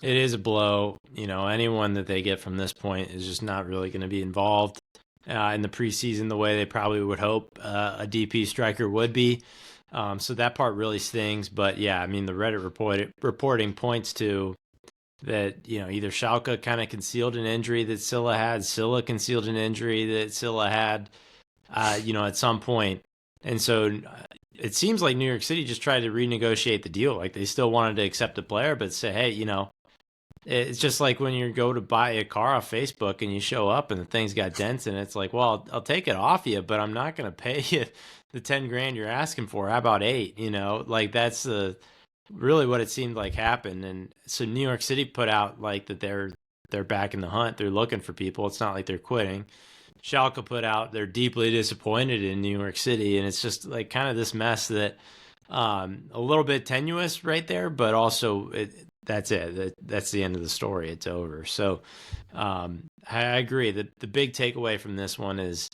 It is a blow. Anyone that they get from this point is just not really going to be involved in the preseason the way they probably would hope a DP striker would be. So that part really stings. But yeah, I mean, the Reddit reporting points to that, either Schalke kind of concealed an injury that Silla had, Silla concealed an injury that Silla had, at some point. And so it seems like New York City just tried to renegotiate the deal. Like, they still wanted to accept the player, but say, hey, it's just like when you go to buy a car off Facebook and you show up and the thing's got dents in it. It's like, well, I'll take it off you, but I'm not going to pay you the $10,000 you're asking for. How about $8,000? Like, that's the really what it seemed like happened. And so New York City put out like that they're back in the hunt. They're looking for people. It's not like they're quitting. Schalke put out they're deeply disappointed in New York City, and it's just like kind of this mess that a little bit tenuous right there, but also that's it. That's the end of the story. It's over. So I agree that the big takeaway from this one is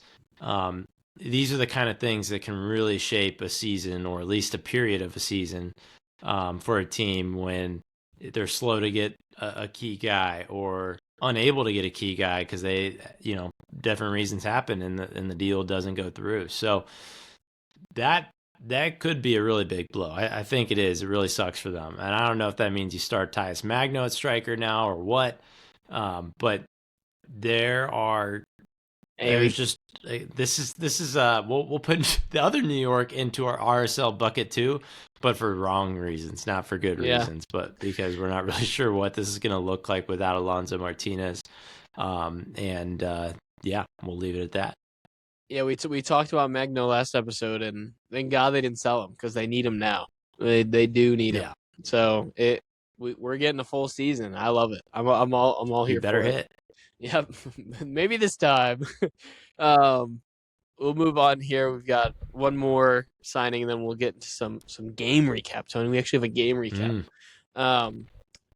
these are the kind of things that can really shape a season, or at least a period of a season, for a team when they're slow to get a key guy, or unable to get a key guy because they, different reasons happen and the deal doesn't go through. So that could be a really big blow. I think it is. It really sucks for them. And I don't know if that means you start Tyus Magno at striker now or what. But there's just this is we'll put the other New York into our RSL bucket too, but for wrong reasons, not for good reasons, but because we're not really sure what this is going to look like without Alonso Martinez. Yeah, we'll leave it at that. Yeah, we talked about Magno last episode, and thank God they didn't sell him because they need him now. They do need him. So we're getting a full season. I love it. I'm all here. Better for hit. It. Yep, maybe this time. We'll move on here. We've got one more signing, and then we'll get into some game recap. Tony, we actually have a game recap.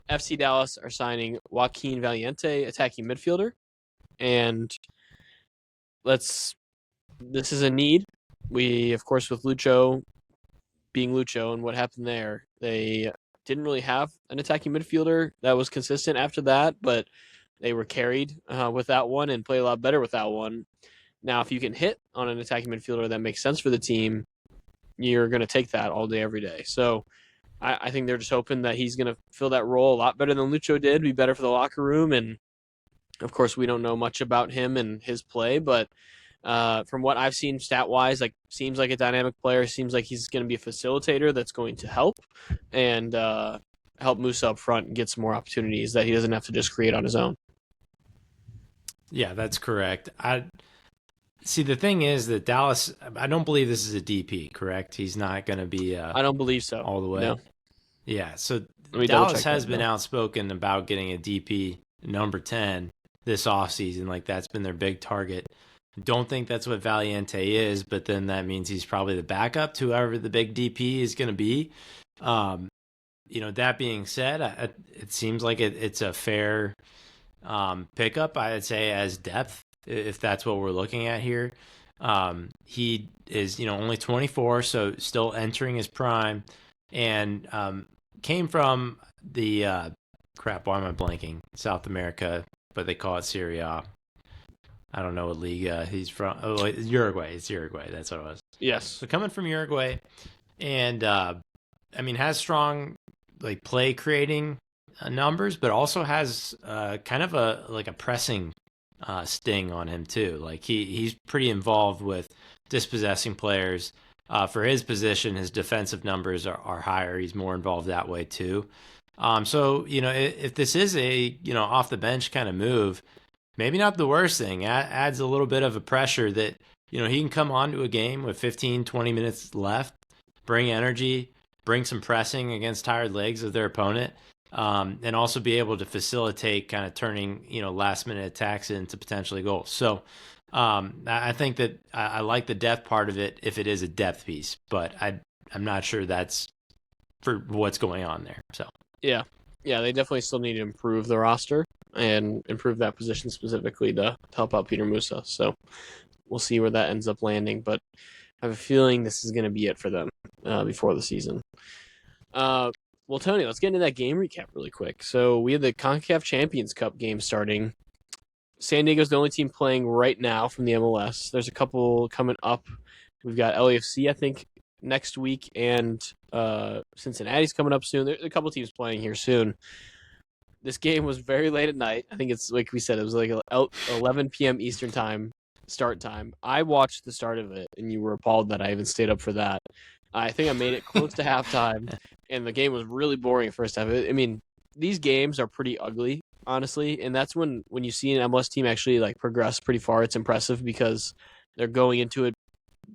FC Dallas are signing Joaquin Valiente, attacking midfielder, and this is a need. We, of course, with Lucho being Lucho and what happened there, they didn't really have an attacking midfielder that was consistent after that, but they were carried with that one and play a lot better with that one. Now, if you can hit on an attacking midfielder that makes sense for the team, you're going to take that all day, every day. So I think they're just hoping that he's going to fill that role a lot better than Lucho did, be better for the locker room. And, of course, we don't know much about him and his play, but from what I've seen stat-wise, seems like a dynamic player, seems like he's going to be a facilitator that's going to help and help Musa up front and get some more opportunities that he doesn't have to just create on his own. Yeah, that's correct. See, the thing is that Dallas, I don't believe this is a DP, correct? He's not going to be I don't believe so. All the way. No. Yeah, so Dallas has been outspoken about getting a DP number 10 this offseason. Like, that's been their big target. Don't think that's what Valiente is, but then that means he's probably the backup to whoever the big DP is going to be. That being said, it seems like it's a fair pickup, I'd say, as depth, if that's what we're looking at here. He is, only 24, so still entering his prime, and came from the why am I blanking? South America, but they call it Serie A. I don't know what Liga he's from. Oh, Uruguay. It's Uruguay. That's what it was. Yes. So coming from Uruguay, and has strong play creating numbers, but also has kind of a pressing sting on him too. Like he's pretty involved with dispossessing players. For his position, his defensive numbers are higher. He's more involved that way too. So if this is a off the bench kind of move, maybe not the worst thing. Adds a little bit of a pressure that he can come onto a game with 15, 20 minutes left, bring energy, bring some pressing against tired legs of their opponent. And also be able to facilitate kind of turning, last minute attacks into potentially goals. So I think that I like the depth part of it if it is a depth piece, but I'm not sure that's for what's going on there. So yeah, they definitely still need to improve the roster and improve that position specifically to help out Peter Musa. So we'll see where that ends up landing, but I have a feeling this is going to be it for them before the season. Well, Tony, let's get into that game recap really quick. So we have the CONCACAF Champions Cup game starting. San Diego's the only team playing right now from the MLS. There's a couple coming up. We've got LAFC, I think, next week, and Cincinnati's coming up soon. There's a couple teams playing here soon. This game was very late at night. I think it's, like we said, it was like 11 p.m. Eastern time start time. I watched the start of it, and you were appalled that I even stayed up for that. I think I made it close to halftime, and the game was really boring at first half. I mean, these games are pretty ugly, honestly, and that's when you see an MLS team actually progress pretty far. It's impressive because they're going into it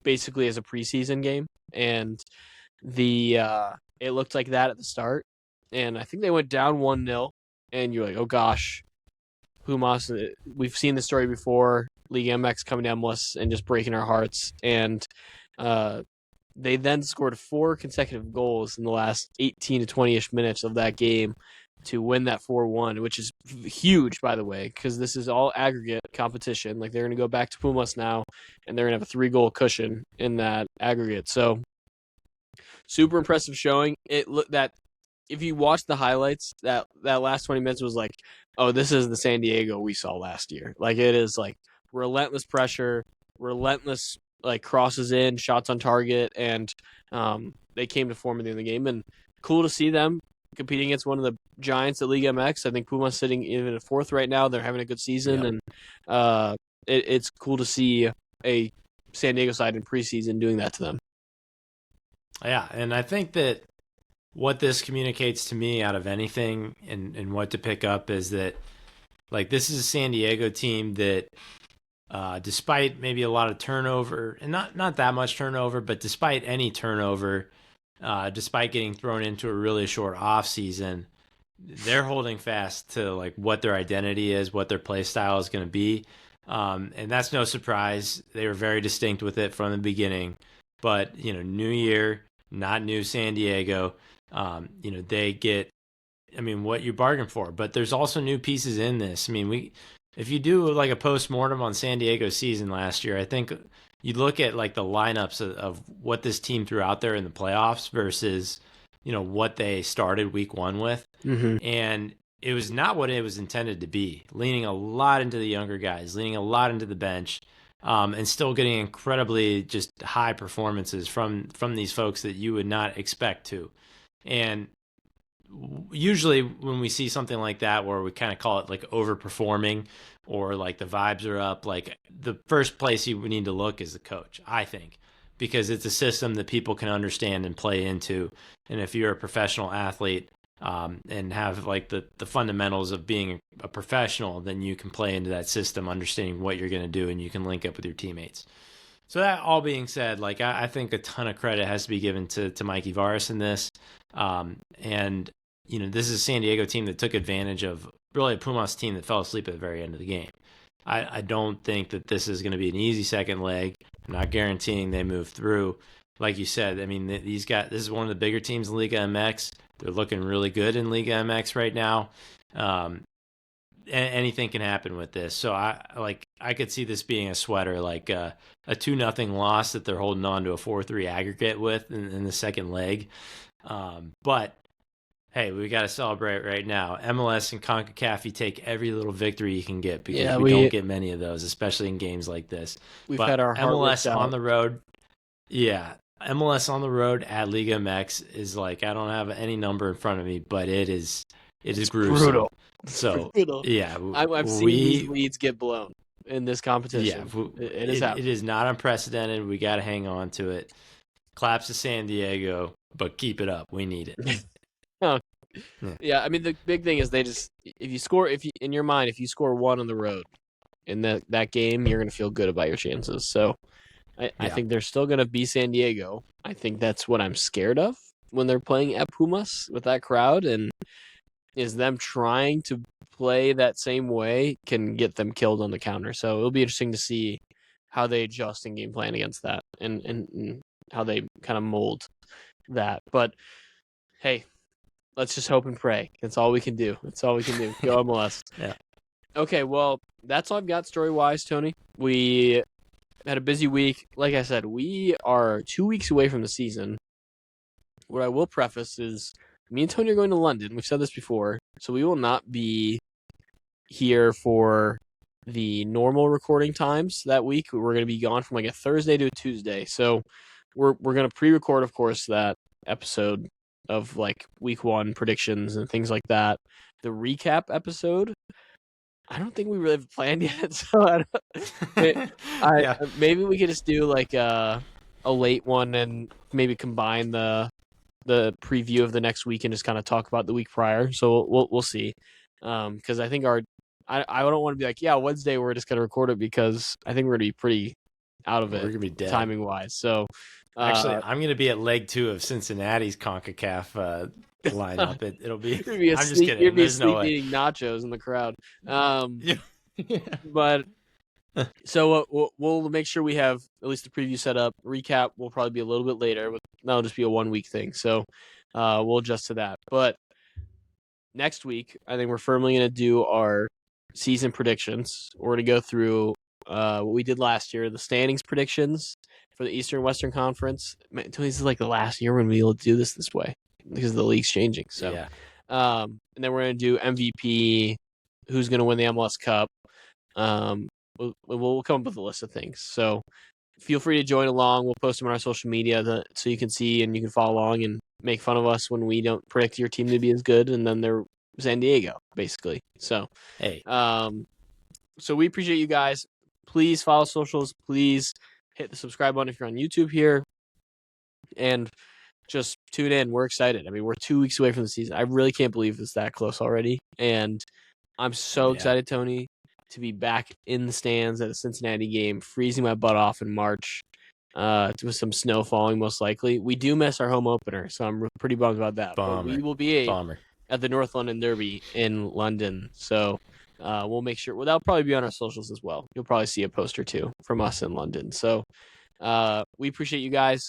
basically as a preseason game, and it looked like that at the start, and I think they went down 1-0, and you're like, oh gosh, Pumas. We've seen the story before. League MX coming to MLS and just breaking our hearts, and they then scored 4 consecutive goals in the last 18 to 20-ish minutes of that game to win that 4-1, which is huge, by the way, because this is all aggregate competition. Like, they're going to go back to Pumas now, and they're going to have a 3-goal cushion in that aggregate. So, super impressive showing. That if you watch the highlights, that last 20 minutes was like, oh, this is the San Diego we saw last year. Like, it is like relentless pressure, relentless like crosses in, shots on target, and they came to form at the end of the game. And cool to see them competing against one of the giants at Liga MX. I think Puma's sitting even at 4th right now. They're having a good season, and it's cool to see a San Diego side in preseason doing that to them. Yeah, and I think that what this communicates to me out of anything and what to pick up is that, like, this is a San Diego team that, despite maybe a lot of turnover, and not that much turnover, but despite any turnover, despite getting thrown into a really short off season, they're holding fast to like what their identity is, what their play style is going to be. And that's no surprise. They were very distinct with it from the beginning. But, new year, not new San Diego. They get, what you bargained for. But there's also new pieces in this. If you do like a post-mortem on San Diego's season last year, I think you look at like the lineups of what this team threw out there in the playoffs versus, what they started week 1 with. Mm-hmm. And it was not what it was intended to be, leaning a lot into the younger guys, leaning a lot into the bench, and still getting incredibly just high performances from these folks that you would not expect to. And usually when we see something like that where we kind of call it like overperforming or like the vibes are up, like the first place you need to look is the coach, I think, because it's a system that people can understand and play into. And if you're a professional athlete and have like the fundamentals of being a professional, then you can play into that system, understanding what you're going to do, and you can link up with your teammates. So that all being said, like I think a ton of credit has to be given to Mikey Varas in this. And this is a San Diego team that took advantage of really a Pumas team that fell asleep at the very end of the game. I don't think that this is going to be an easy second leg. I'm not guaranteeing they move through. Like you said, these guys, this is one of the bigger teams in Liga MX. They're looking really good in Liga MX right now. Anything can happen with this. So I could see this being a sweater, like a 2-0 loss that they're holding on to a 4-3 aggregate with in the second leg. But hey, we got to celebrate right now. MLS and CONCACAF, you take every little victory you can get because we don't get many of those, especially in games like this. We've had our heart MLS ripped out. on the road. Yeah, MLS on the road at Liga MX is like, I don't have any number in front of me, but it's gruesome. Brutal. So Brutal. yeah, I've seen these leads get blown in this competition. Yeah, it is not unprecedented. We got to hang on to it. Claps to San Diego, but keep it up. We need it. Oh. Yeah, the big thing is they just if you score in your mind if you score 1 on the road in that game, you're gonna feel good about your chances. So I think they're still gonna be San Diego. I think that's what I'm scared of when they're playing at Pumas with that crowd, and is them trying to play that same way can get them killed on the counter. So it'll be interesting to see how they adjust in game plan against that and how they kind of mold that. But hey, let's just hope and pray. That's all we can do. Go MLS. Yeah. Okay, well, that's all I've got story-wise, Tony. We had a busy week. Like I said, we are 2 weeks away from the season. What I will preface is me and Tony are going to London. We've said this before. So we will not be here for the normal recording times that week. We're going to be gone from like a Thursday to a Tuesday. So we're going to pre-record, of course, that episode of like week 1 predictions and things like that. The recap episode, I don't think we really have planned yet. So maybe we could just do like a late one and maybe combine the preview of the next week and just kind of talk about the week prior. So we'll see. Because I think I don't want to be like, yeah, Wednesday we're just gonna record it, because I think we're gonna be pretty out of We're it gonna be dead. timing wise. So actually, I'm gonna be at leg 2 of Cincinnati's CONCACAF lineup. It'll be. I'm just kidding. You'd be There's no way. eating nachos in the crowd. Yeah. But so we'll make sure we have at least the preview set up. Recap will probably be a little bit later. That'll just be a 1 week thing. So we'll adjust to that. But next week, I think we're firmly going to do our season predictions. We're going to go through what we did last year, the standings predictions for the Eastern Western Conference. Man, this is like the last year we're going to be able to do this way because the league's changing. So, yeah. And then we're going to do MVP, who's going to win the MLS Cup. We'll come up with a list of things. So feel free to join along. We'll post them on our social media so you can see and you can follow along and make fun of us when we don't predict your team to be as good, and then they're San Diego, basically. So, hey, so we appreciate you guys. Please follow socials. Please hit the subscribe button if you're on YouTube here, and just tune in. We're excited. I mean, we're 2 weeks away from the season. I really can't believe it's that close already, and I'm so excited, Tony, to be back in the stands at a Cincinnati game, freezing my butt off in March. With some snow falling, most likely. We do miss our home opener, so I'm pretty bummed about that. Bummer. But we will be Bummer. at the North London Derby in London, so we'll make sure. Well, that'll probably be on our socials as well. You'll probably see a post or two from us in London. So we appreciate you guys.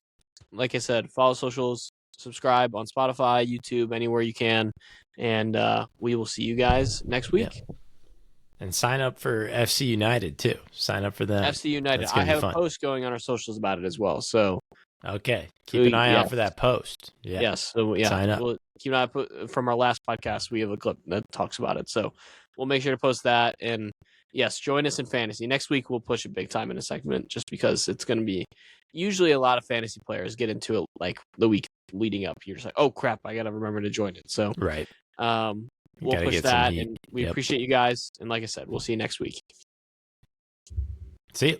Like I said, follow socials, subscribe on Spotify, YouTube, anywhere you can, and we will see you guys next week. Yeah. And sign up for FC United too. Sign up for them. FC United. I have a post going on our socials about it as well. So okay, keep an eye out for that post. Yeah. Yes. So yeah, sign up. We'll keep an eye from our last podcast. We have a clip that talks about it. So we'll make sure to post that. And yes, join us in fantasy next week. We'll push it big time in a segment just because it's going to be usually a lot of fantasy players get into it like the week leading up. You're just like, oh crap, I got to remember to join it. So right. We'll push that, and we appreciate you guys. And like I said, we'll see you next week. See you.